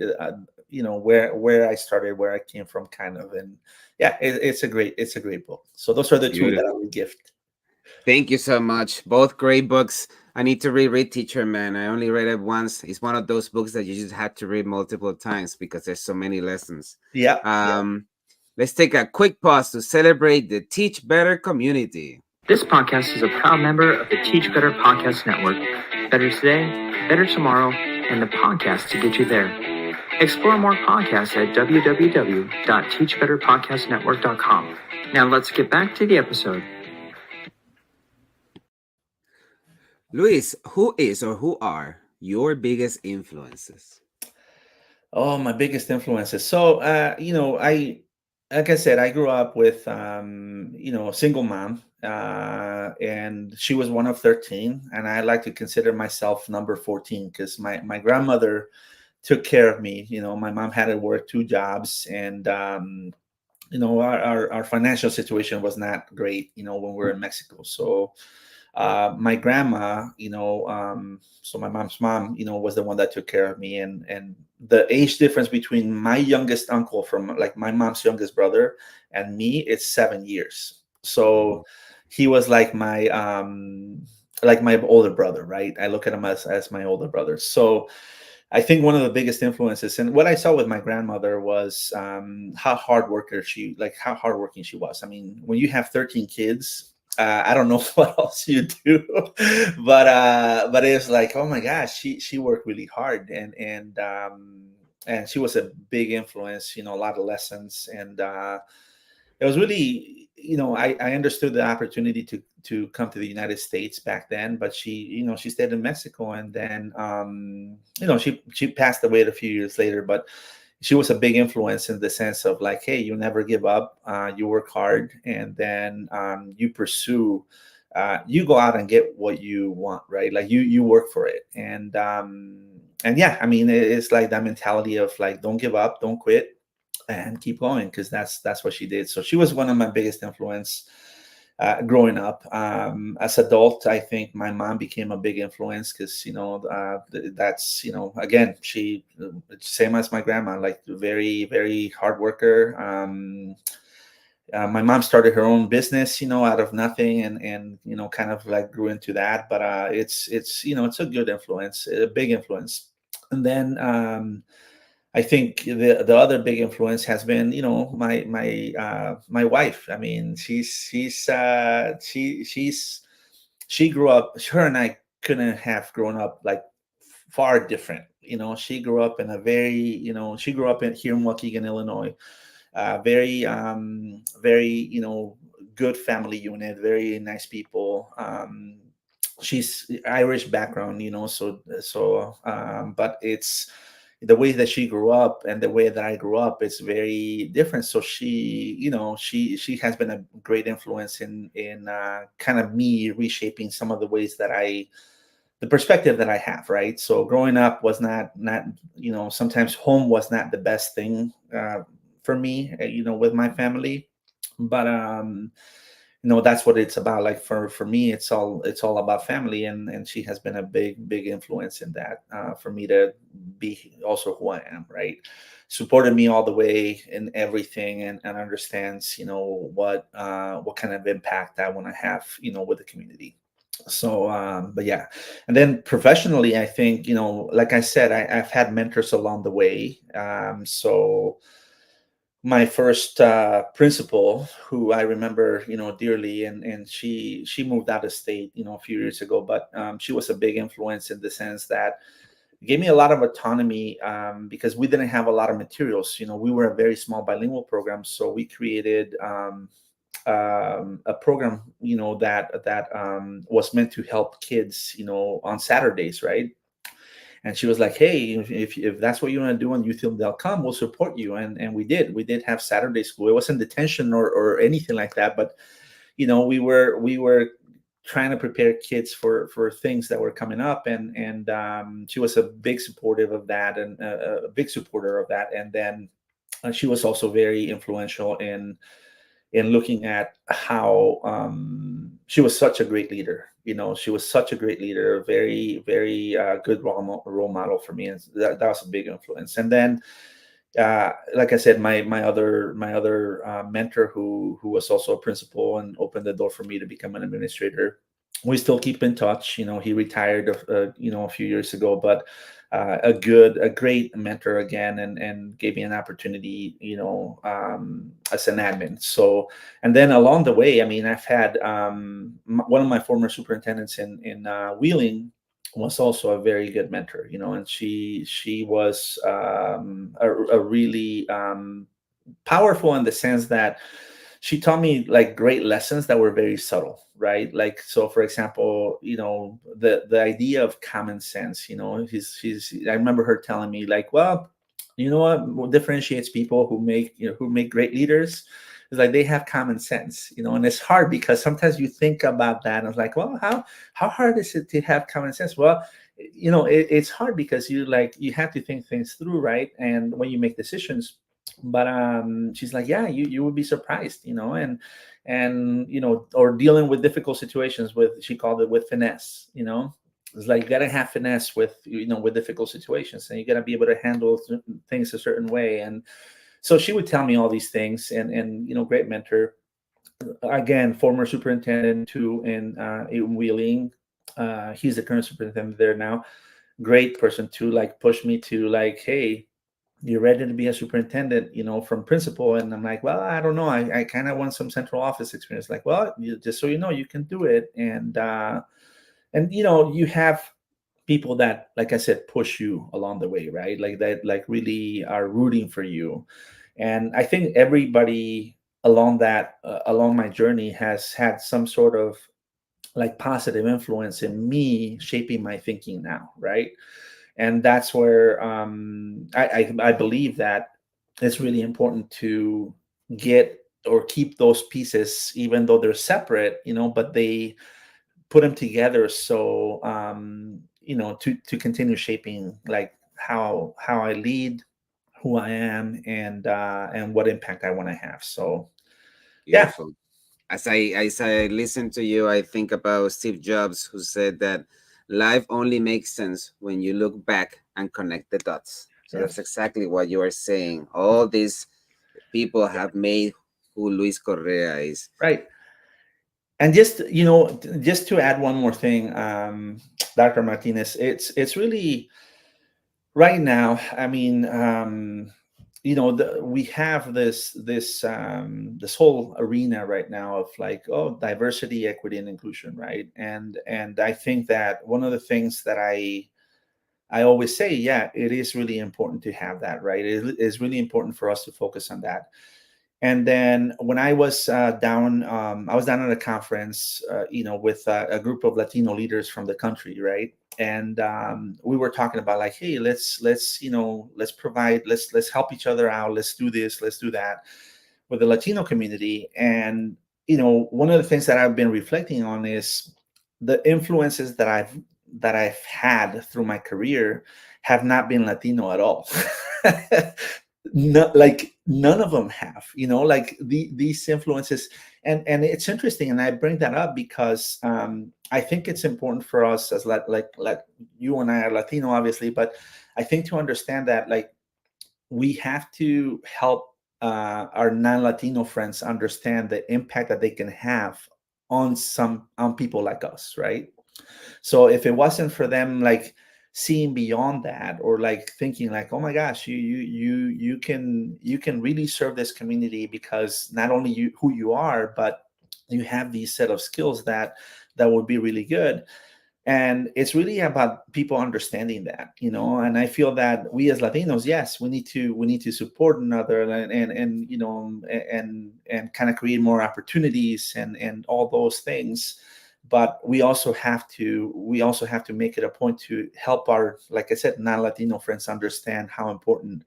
where I started, where I came from, kind of. And yeah, it's a great book. So those are the two that I Beautiful. would gift. Thank you so much. Both great books. I need to reread Teacher Man. I only read it once. It's one of those books that you just had to read multiple times because there's so many lessons. Yeah. Let's take a quick pause to celebrate the Teach Better community. This podcast is a proud member of the Teach Better Podcast Network. Better today, better tomorrow, and the podcast to get you there. Explore more podcasts at www.teachbetterpodcastnetwork.com. Now let's get back to the episode. Luis, who is or who are your biggest influences? Oh, my biggest influences. So, like I said, I grew up with, a single mom, and she was one of 13. And I like to consider myself number 14 because my grandmother took care of me. My mom had to work two jobs, and, our financial situation was not great, when we were in Mexico. So, my grandma, so my mom's mom, was the one that took care of me, and the age difference between my youngest uncle from like my mom's youngest brother and me is 7 years. So he was like my older brother, right? I look at him as my older brother. So I think one of the biggest influences, and what I saw with my grandmother was how hardworking she was. I mean, when you have 13 kids, I don't know what else you do, but it was like, oh my gosh, she worked really hard, and she was a big influence. A lot of lessons, and it was really, I understood the opportunity to come to the United States back then, but she stayed in Mexico, and then she passed away a few years later, but she was a big influence in the sense of like, hey, you never give up, you work hard, and then you pursue, you go out and get what you want, right? Like you work for it, and yeah, I mean, it's like that mentality of like, don't give up, don't quit, and keep going, because that's what she did. So she was one of my biggest influence growing up. As adult, I think my mom became a big influence because that's again, she same as my grandma, like very very hard worker. My mom started her own business, out of nothing, and kind of like grew into that. But it's a good influence, a big influence. And then I think the other big influence has been, my wife. I mean, she grew up. Her and I couldn't have grown up like far different. She grew up in a very, she grew up here in Waukegan, Illinois. Very, very, good family unit. Very nice people. She's Irish background, but it's the way that she grew up and the way that I grew up is very different. So she has been a great influence in kind of me reshaping some of the ways that the perspective that I have, right? So growing up was not sometimes home was not the best thing for me, with my family, but that's what it's about. Like for me, it's all about family, and she has been a big influence in that, for me to be also who I am, right? Supported me all the way in everything, and understands what kind of impact I want to have with the community. So but yeah, and then professionally, I think, like I said, I've had mentors along the way. So my first principal, who I remember, dearly, and she moved out of state, a few years ago, but she was a big influence in the sense that it gave me a lot of autonomy, because we didn't have a lot of materials. We were a very small bilingual program, so we created a program, that was meant to help kids, on Saturdays, right? And she was like, hey, if that's what you want to do and you feel they'll come, we'll support you. And we did have Saturday school. It wasn't detention or anything like that, but we were trying to prepare kids for things that were coming up, and she was a big supportive of that, and a big supporter of that. And then she was also very influential in looking at how, she was such a great leader. She was such a great leader, very, very good role model for me, and that was a big influence. And then, like I said, my other mentor, who was also a principal and opened the door for me to become an administrator, we still keep in touch. He retired, a few years ago, but a great mentor again, and gave me an opportunity, as an admin. So, and then along the way, I mean, I've had one of my former superintendents in Wheeling was also a very good mentor, and she was a really powerful in the sense that she taught me like great lessons that were very subtle, right? Like, so for example, the idea of common sense. He's I remember her telling me like, well, what differentiates people who make great leaders is like they have common sense. And it's hard because sometimes you think about that and it's like, well, how hard is it to have common sense? Well, it's hard because you have to think things through, right? And when you make decisions. But she's like, yeah, you would be surprised, or dealing with difficult situations with, she called it, with finesse. It's like you gotta have finesse with difficult situations, and you gotta be able to handle things a certain way. And so she would tell me all these things, and great mentor. Again, former superintendent too in Wheeling. He's the current superintendent there now. Great person to like push me to like, hey, you're ready to be a superintendent, from principal. And I'm like, well, I don't know. I kind of want some central office experience. Like, well, just so you know, you can do it. And you have people that, like I said, push you along the way, right? Like that, like really are rooting for you. And I think everybody along my journey has had some sort of like positive influence in me shaping my thinking now, right? And that's where I believe that it's really important to get or keep those pieces, even though they're separate, but they put them together. So to continue shaping like how I lead, who I am, and what impact I want to have. So yeah. Beautiful. As I listen to you, I think about Steve Jobs, who said that life only makes sense when you look back and connect the dots. So Yeah. that's exactly what you are saying. All these people have made who Luis Correa is. Right. And just to add one more thing, Dr. Martinez, it's really right now. I mean, we have this whole arena right now of like, oh, diversity, equity, and inclusion, right? And I think that one of the things that I always say, yeah, it is really important to have that, right? It is really important for us to focus on that. And then when I was I was down at a conference, with a group of Latino leaders from the country, right? And we were talking about like, hey, let's help each other out. Let's do this, let's do that with the Latino community. And one of the things that I've been reflecting on is the influences that I've had through my career have not been Latino at all. No, like none of them have, like these influences. And it's interesting, and I bring that up because I think it's important for us as like you and I are Latino, obviously, but I think to understand that like we have to help our non-Latino friends understand the impact that they can have on people like us, right? So if it wasn't for them like seeing beyond that, or like thinking like, oh my gosh, you can really serve this community because not only who you are, but you have these set of skills that would be really good. And it's really about people understanding that, and I feel that we as Latinos, yes, we need to support another, and kind of create more opportunities and all those things. But we also have to make it a point to help our, like I said, non-Latino friends understand how important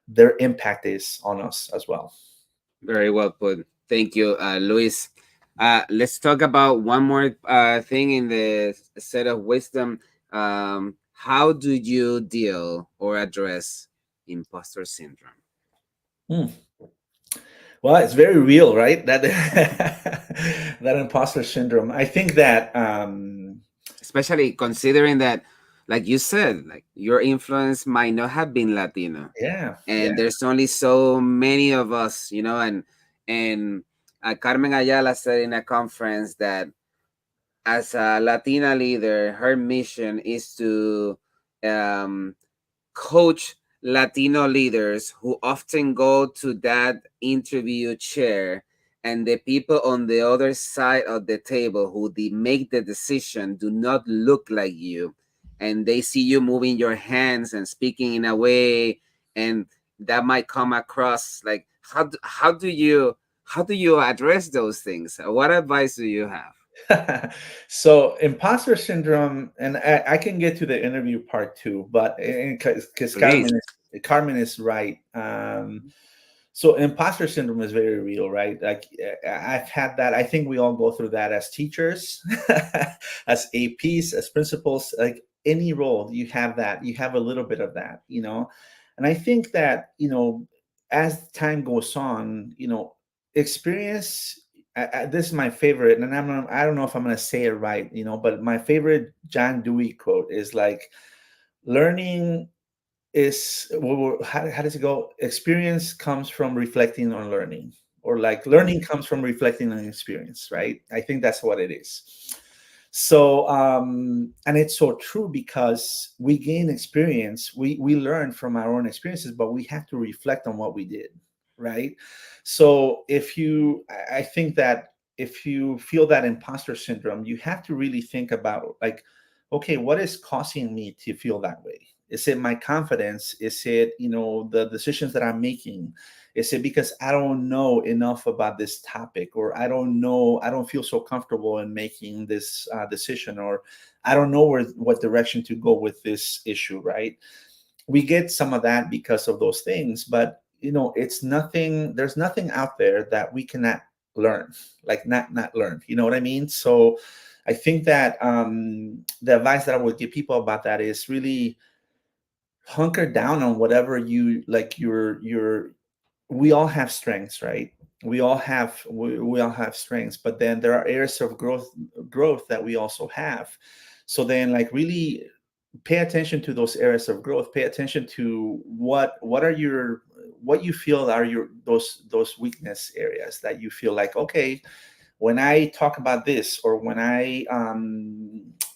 their impact is on us as well. Very well put. Thank you, Luis. Let's talk about one more thing in the set of wisdom. How do you deal or address imposter syndrome? Hmm. Well, it's very real, right? That that imposter syndrome. I think that Especially considering that, like you said, like your influence might not have been Latino, yeah, yeah, and there's only so many of us, and Carmen Ayala said in a conference that as a Latina leader, her mission is to um, coach Latino leaders who often go to that interview chair, and the people on the other side of the table who they make the decision do not look like you, and they see you moving your hands and speaking in a way, and that might come across like how do you address those things? What advice do you have? So imposter syndrome, and I can get to the interview part too, but because Please. Carmen is right. So imposter syndrome is very real, right? Like I've had that. I think we all go through that as teachers, as APs, as principals. Like any role, you have that. You have a little bit of that, And I think that as time goes on, experience. This is my favorite, and I don't know if I'm going to say it right, but my favorite John Dewey quote is like, learning is how does it go? Experience comes from reflecting on learning, or like learning comes from reflecting on experience, right? I think that's what it is. So and it's so true, because we gain experience, we learn from our own experiences, but we have to reflect on what we did, right? So I think that if you feel that imposter syndrome, you have to really think about, like, okay, what is causing me to feel that way? Is it my confidence? Is it, the decisions that I'm making? Is it because I don't know enough about this topic, or I don't feel so comfortable in making this decision, or I don't know what direction to go with this issue, right? We get some of that because of those things, but it's nothing, there's nothing out there that we cannot learn, like not learn, you know what I mean? So I think that the advice that I would give people about that is really hunker down on whatever you like. We all have strengths, right? We all have strengths, but then there are areas of growth that we also have. So then, like, really pay attention to those areas of growth. Pay attention to what you feel are your those weakness areas that you feel like, okay, when I talk about this, or when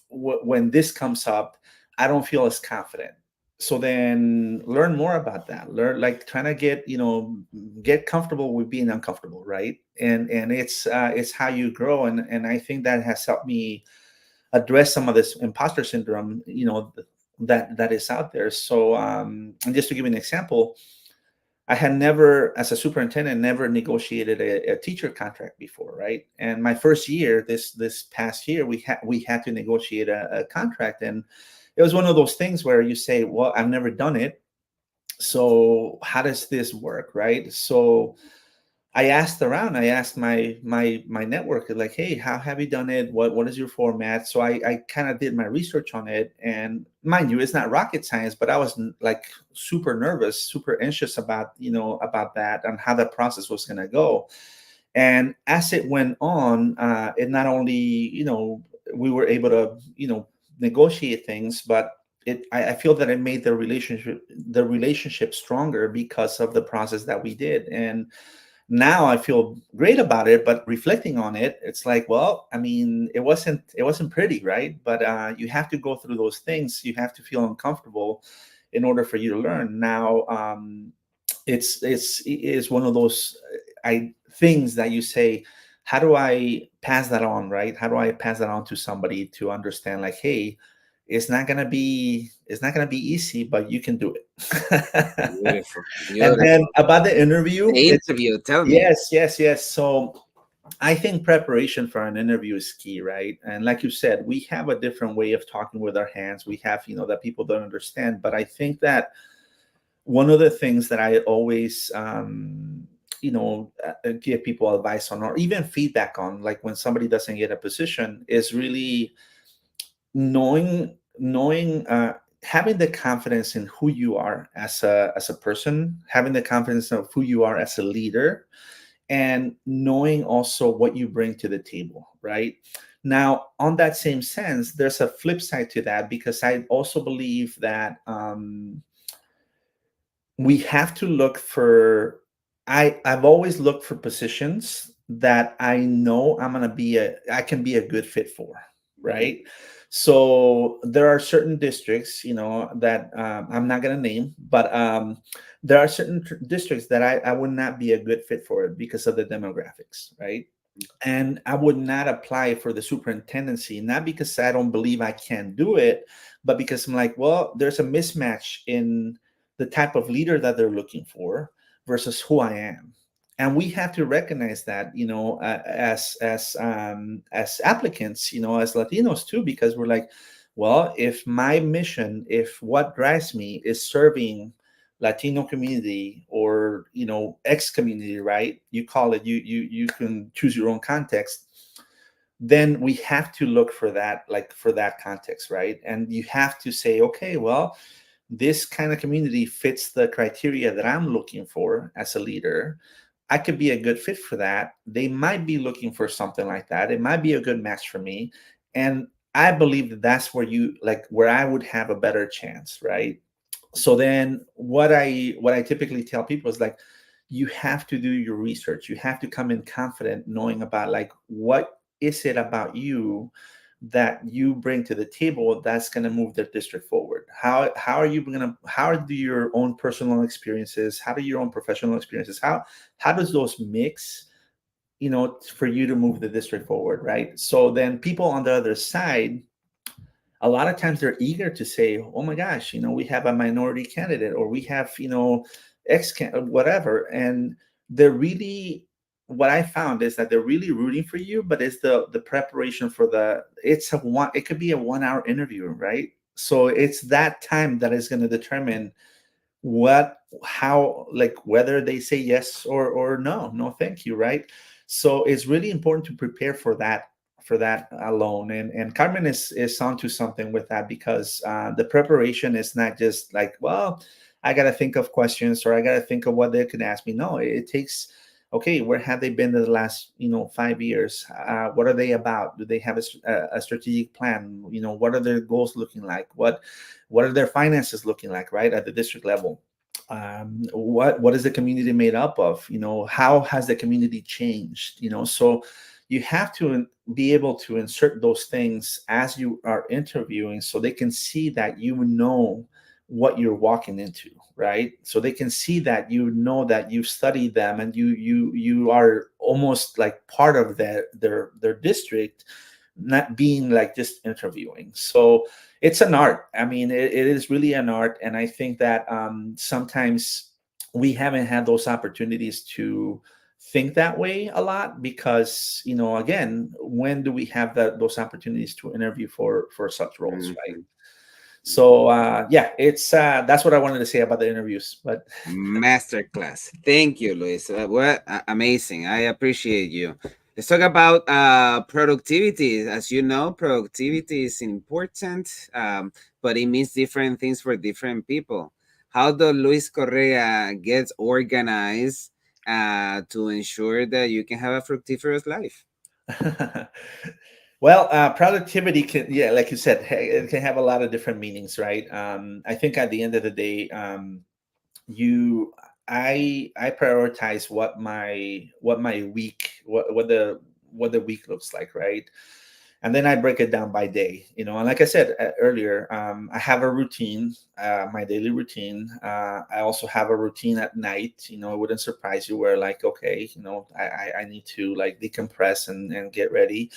when this comes up, I don't feel as confident. So then learn more about that. Learn, like, trying to get comfortable with being uncomfortable, right? And it's how you grow. And I think that has helped me address some of this imposter syndrome, that is out there. So and just to give you an example, I had never, as a superintendent, never negotiated a teacher contract before, right? And my first year, this past year, we had to negotiate a contract, and it was one of those things where you say, "Well, I've never done it, so how does this work?" Right? So I asked around. I asked my network, like, "Hey, how have you done it? What is your format?" So I kind of did my research on it, and mind you, it's not rocket science, but I was like super nervous, super anxious about that and how the process was going to go. And as it went on, it not only we were able to negotiate things, but I feel that it made the relationship stronger because of the process that we did. And now I feel great about it, but reflecting on it, it's like, well, I mean, it wasn't pretty, right? But you have to go through those things. You have to feel uncomfortable in order for you to learn. Now, it's one of those things that you say, how do I pass that on, right? How do I pass that on to somebody to understand, like, hey, it's not gonna be easy, but you can do it. Beautiful, And then beautiful. about the interview, The interview, tell me. yes, yes, yes. So I think preparation for an interview is key, right? And like you said, we have a different way of talking with our hands. We have, that people don't understand. But I think that one of the things that I always, give people advice on, or even feedback on, like when somebody doesn't get a position, is really knowing having the confidence in who you are as a person, having the confidence of who you are as a leader, and knowing also what you bring to the table, right? Now, on that same sense, there's a flip side to that, because I also believe that we have to look for, I've always looked for positions that I know I can be a good fit for, right? So there are certain districts, that I'm not going to name, but there are certain districts that I would not be a good fit for it because of the demographics, right? And I would not apply for the superintendency, not because I don't believe I can do it, but because I'm like, well, there's a mismatch in the type of leader that they're looking for versus who I am. And we have to recognize that, as applicants, as Latinos too, because we're like, well, if my mission, if what drives me is serving Latino community, or X community, right? You call it, you can choose your own context. Then we have to look for that, like for that context, right? And you have to say, okay, well, this kind of community fits the criteria that I'm looking for as a leader. I could be a good fit for that. They might be looking for something like that. It might be a good match for me. And I believe that that's where I would have a better chance, right? So then what I typically tell people is like, you have to do your research. You have to come in confident, knowing about like, what is it about you that you bring to the table that's going to move the district forward? How are you going to, how do your own personal experiences, how do your own professional experiences, how does those mix, for you to move the district forward, right? So then people on the other side, a lot of times they're eager to say, oh my gosh, we have a minority candidate, or we have, whatever. And they're really, what I found is that they're really rooting for you, but it's the preparation for it could be a 1 hour interview, right? So it's that time that is going to determine how, like, whether they say yes or no thank you, right? So it's really important to prepare for that alone. And Carmen is onto something with that, because the preparation is not just like, well, I got to think of questions, or I got to think of what they could ask me. No, it takes, okay, where have they been in the last 5 years? What are they about? Do they have a strategic plan? What are their goals looking like? What are their finances looking like, right, at the district level? What is the community made up of? How has the community changed? So you have to be able to insert those things as you are interviewing, so they can see that what you're walking into, right? So they can see that that you've studied them, and you are almost like part of their district, not being like just interviewing. So it's an art. I mean, it is really an art. And I think that sometimes we haven't had those opportunities to think that way a lot, because again, when do we have those opportunities to interview for such roles, right? Mhm. So yeah, it's that's what I wanted to say about the interviews. But Masterclass. Thank you, Luis. What amazing. I appreciate you. Let's talk about productivity. As you know, productivity is important, but it means different things for different people. How does Luis Correa get organized to ensure that you can have a fructiferous life? well, productivity can, yeah, like you said, it can have a lot of different meanings, right? I think at the end of the day, you I prioritize what my week, what the week looks like, right? And then I break it down by day, and like I said earlier, I have a routine, my daily routine. I also have a routine at night. It wouldn't surprise you, where like, okay, I need to like decompress and get ready.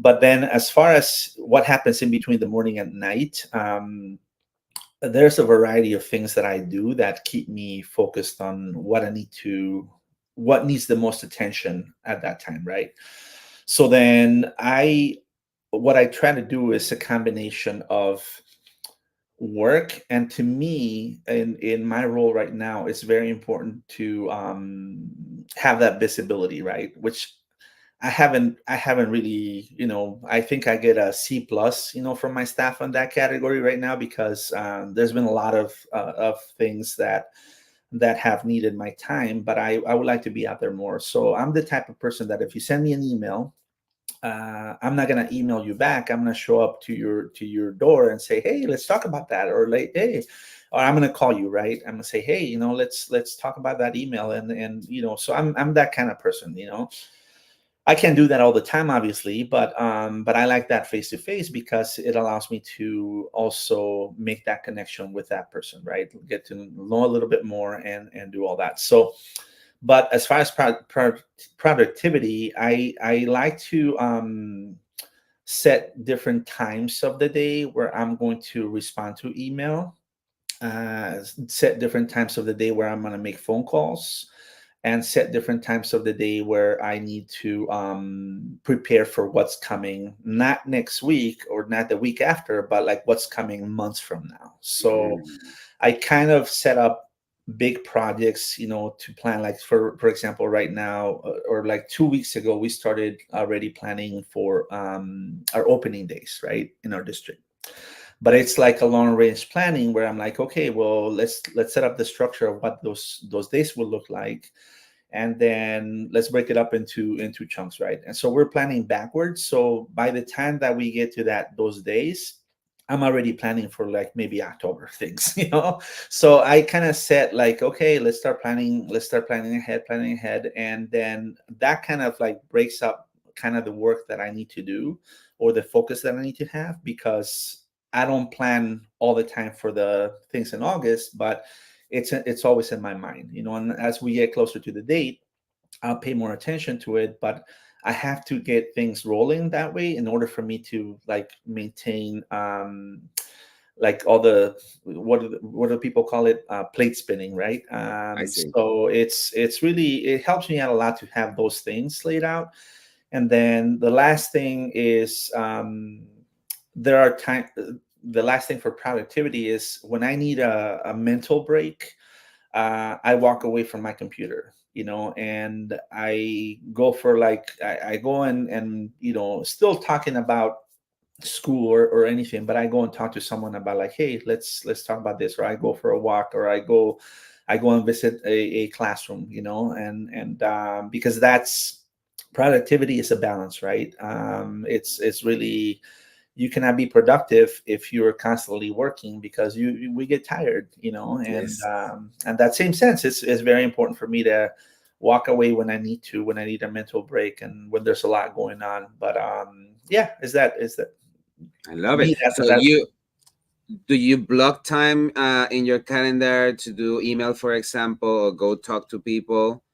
But then as far as what happens in between the morning and night, there's a variety of things that I do that keep me focused on what needs the most attention at that time, right? So then what I try to do is a combination of work, and to me, in my role right now, it's very important to have that visibility, right? Which I haven't really, I think I get a C plus, from my staff on that category right now, because there's been a lot of things that have needed my time, but I would like to be out there more. So I'm the type of person that if you send me an email, I'm not gonna email you back. I'm gonna show up to your door and say, hey, let's talk about that, or like, hey, or I'm gonna call you, right? I'm gonna say, hey, let's talk about that email, and so I'm that kind of person. I can't do that all the time, obviously, but I like that face to face because it allows me to also make that connection with that person, right? Get to know a little bit more and do all that. So, but as far as productivity, I like to set different times of the day where I'm going to respond to email, set different times of the day where I'm going to make phone calls, and set different times of the day where I need to prepare for what's coming, not next week or not the week after, but like what's coming months from now. So Mm, I kind of set up big projects, to plan. Like for example, right now, or like 2 weeks ago, we started already planning for our opening days, right, in our district. But it's like a long range planning where I'm like, okay, well, let's set up the structure of what those days will look like, and then let's break it up into chunks, right? And so we're planning backwards. So by the time that we get to those days, I'm already planning for like maybe October things, So I kind of set like, okay, planning ahead, and then that kind of like breaks up kind of the work that I need to do, or the focus that I need to have, because I don't plan all the time for the things in August, but it's always in my mind, and as we get closer to the date, I'll pay more attention to it. But I have to get things rolling that way in order for me to like maintain like all the what do people call it, plate spinning, right? I see. So it's really, it helps me out a lot to have those things laid out. And then the last thing is, there are time the last thing for productivity is when I need a mental break. I walk away from my computer, and I go for like, I go and still talking about school or anything, but I go and talk to someone about like, hey, let's talk about this, or I go for a walk, or I go and visit a classroom, and because that's productivity is a balance, right? It's really, you cannot be productive if you're constantly working, because we get tired, Yes. and that same sense, it's very important for me to walk away when I need a mental break, and when there's a lot going on. But yeah, is that I to love it. me, that's So that's do you block time in your calendar to do email, for example, or go talk to people,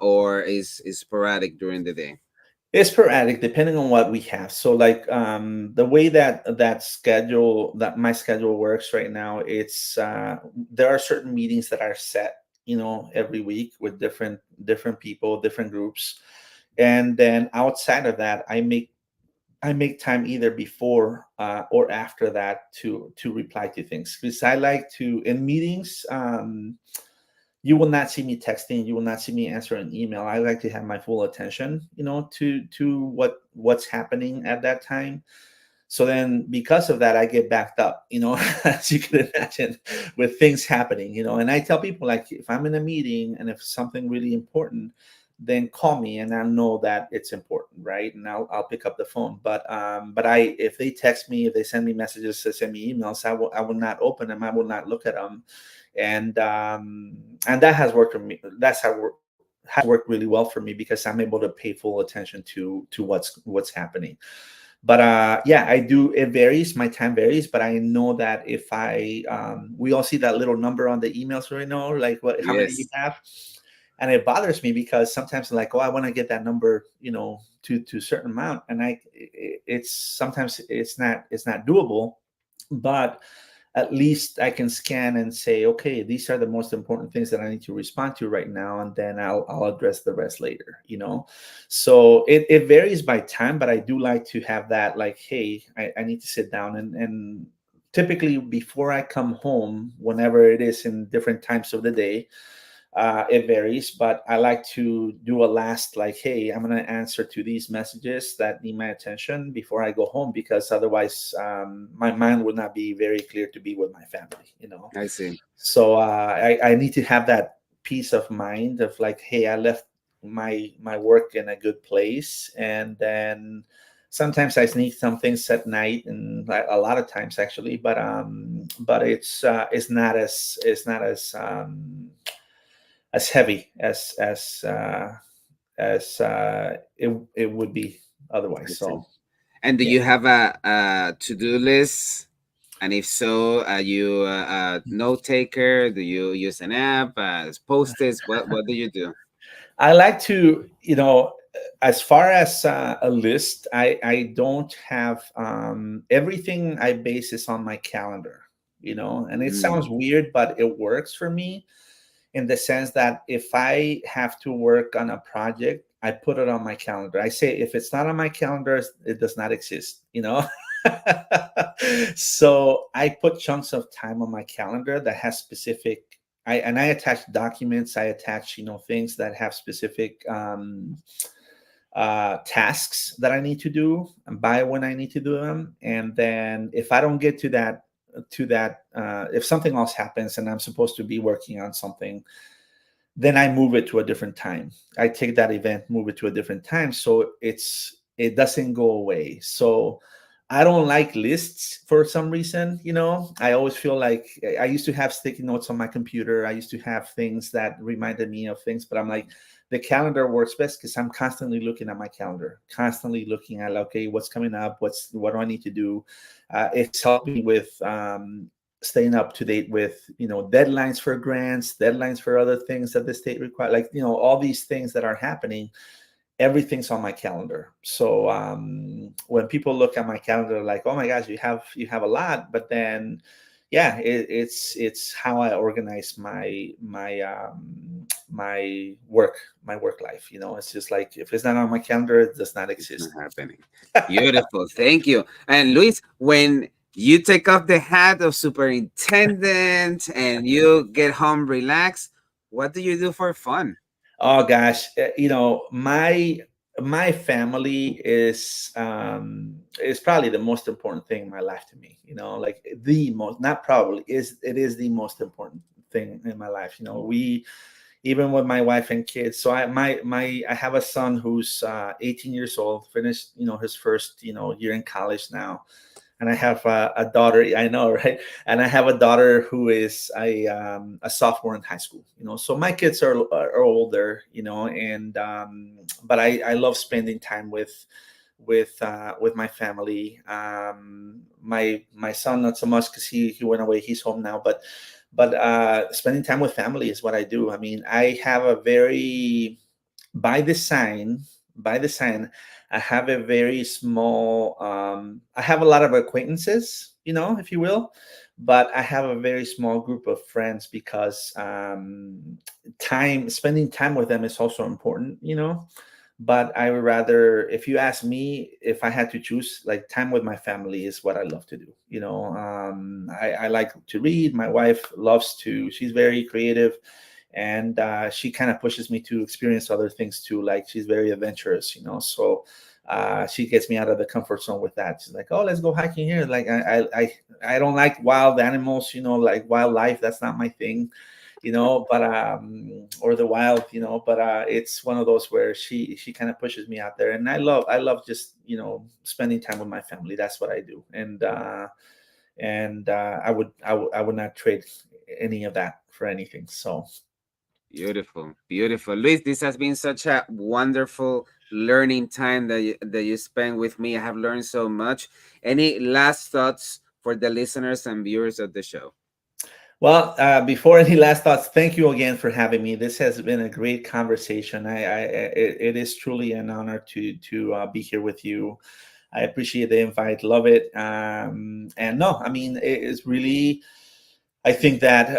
or is sporadic during the day? It's sporadic depending on what we have. So like, the way that my schedule works right now, it's there are certain meetings that are set, every week with different people, different groups. And then outside of that, I make time either before or after that to reply to things, because I like to, in meetings, you will not see me texting, you will not see me answering an email. I like to have my full attention, to what's happening at that time. So then because of that, I get backed up, as you can imagine, with things happening, and I tell people, like, if I'm in a meeting and if something really important, then call me and I know that it's important, right? And I'll pick up the phone. But if they text me, if they send me messages, they send me emails, I will not open them, I will not look at them. And that has worked for me. That's how work has worked really well for me, because I'm able to pay full attention to what's happening. But yeah, I do, it varies, my time varies, but I know that if I we all see that little number on the emails right now, like how many you Yes. have. And it bothers me because sometimes I'm like, oh, I want to get that number, to a certain amount, and it's sometimes it's not doable. But at least I can scan and say, okay, these are the most important things that I need to respond to right now, and then I'll address the rest later. So it varies by time, but I do like to have that, like, hey, I need to sit down, and typically before I come home, whenever it is in different times of the day, it varies, but I like to do a last, like, hey, I'm going to answer to these messages that need my attention before I go home, because otherwise, my mind would not be very clear to be with my family. I see. So I need to have that peace of mind of like, hey, I left my work in a good place. And then sometimes I sneak some things at night, and a lot of times actually, but it's not as heavy as it would be otherwise. I see. So And do yeah. you have a to-do list? And if so, are you a note taker? Do you use an app, post-its? What do you do? I like to, as far as a list, I don't have everything I base is on my calendar, and it sounds Mm, weird, but it works for me in the sense that if I have to work on a project, I put it on my calendar. I say if it's not on my calendar, it does not exist. So I put chunks of time on my calendar that has specific. I attach documents. I attach things that have specific tasks that I need to do and by when I need to do them. And then if I don't get to that, if something else happens and I'm supposed to be working on something, then I move it to a different time. I take that event, move it to a different time, so it doesn't go away. So I don't like lists for some reason. I always feel like I used to have sticky notes on my computer. I used to have things that reminded me of things, but I'm like, the calendar works best because I'm constantly looking at my calendar, constantly looking at, okay, what's coming up, what do I need to do. It's helped me with staying up to date with deadlines for grants, deadlines for other things that the state require, like all these things that are happening. Everything's on my calendar. So when people look at my calendar, like, oh my gosh, you have a lot. But then yeah, it's how I organize my work life. It's just like, if it's not on my calendar, it does not it's not exist. happening. Beautiful. Thank you. And Luis, when you take off the hat of superintendent and you get home relaxed, what do you do for fun? Oh gosh, my family is probably the most important thing in my life to me. Like the most, not probably, it is the most important thing in my life. We, even with my wife and kids. So I have a son who's 18 years old, finished his first year in college now, and I have a daughter. I know, right? And I have a daughter who is a sophomore in high school. So my kids are older. And but I love spending time with my family. My son not so much because he went away. He's home now, but spending time with family is what I do. I mean, I have a very by design by design I have a very small I have a lot of acquaintances, if you will, but I have a very small group of friends because time spending time with them is also important. But I would rather, if you ask me, if I had to choose, like, time with my family is what I love to do. I like to read. My wife loves to, she's very creative, and she kind of pushes me to experience other things too. Like, she's very adventurous, so she gets me out of the comfort zone with that. She's like, oh, let's go hiking here. Like, I don't like wild animals, like wildlife. That's not my thing, but or the wild, but it's one of those where she kind of pushes me out there, and I love just spending time with my family. That's what I do. And I would not trade any of that for anything. So Beautiful, beautiful. Luis, this has been such a wonderful learning time that you spent with me. I have learned so much. Any last thoughts for the listeners and viewers of the show? well, before any last thoughts, thank you again for having me. This has been a great conversation. It is truly an honor to be here with you. I appreciate the invite, love it. And no, I mean, it is really, I think that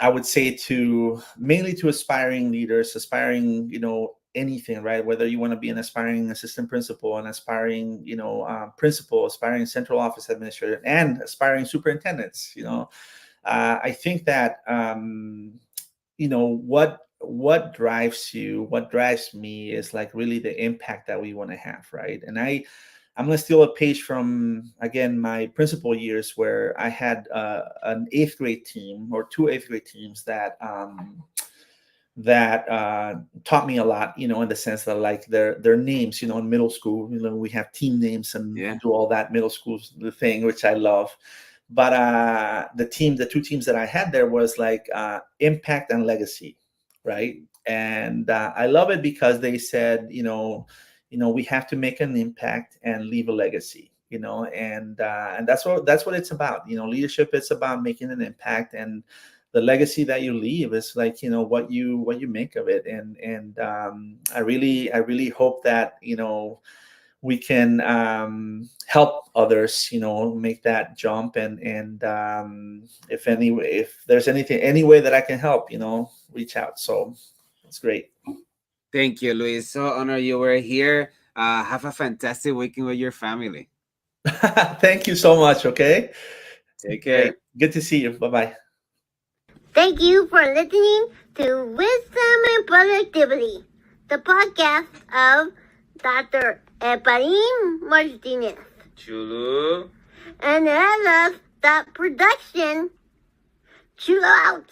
I would say to mainly to aspiring leaders, aspiring, anything, right? Whether you want to be an aspiring assistant principal, an aspiring, principal, aspiring central office administrator, and aspiring superintendents. I think that what drives you, what drives me is like really the impact that we want to have, right? And I'm going to steal a page from, again, my principal years, where I had an eighth grade team, or two eighth grade teams that taught me a lot, in the sense that, like, their names, in middle school, we have team names and Yeah. do all that middle school thing, which I love. But the two teams that I had there was like impact and legacy, right? And I love it because they said, we have to make an impact and leave a legacy. And that's what it's about. Leadership, it's about making an impact, and the legacy that you leave is like, what you make of it. And I really hope that we can help others make that jump. And if there's any way that I can help, reach out. So it's great. Thank you, Luis. So honored you were here. Have a fantastic weekend with your family. Thank you so much. Okay. Take care. Great. Good to see you. Bye-bye. Thank you for listening to Wisdom and Productivity, the podcast of Dr. Efrain Martinez. Chulo. And I love that production. Chill out.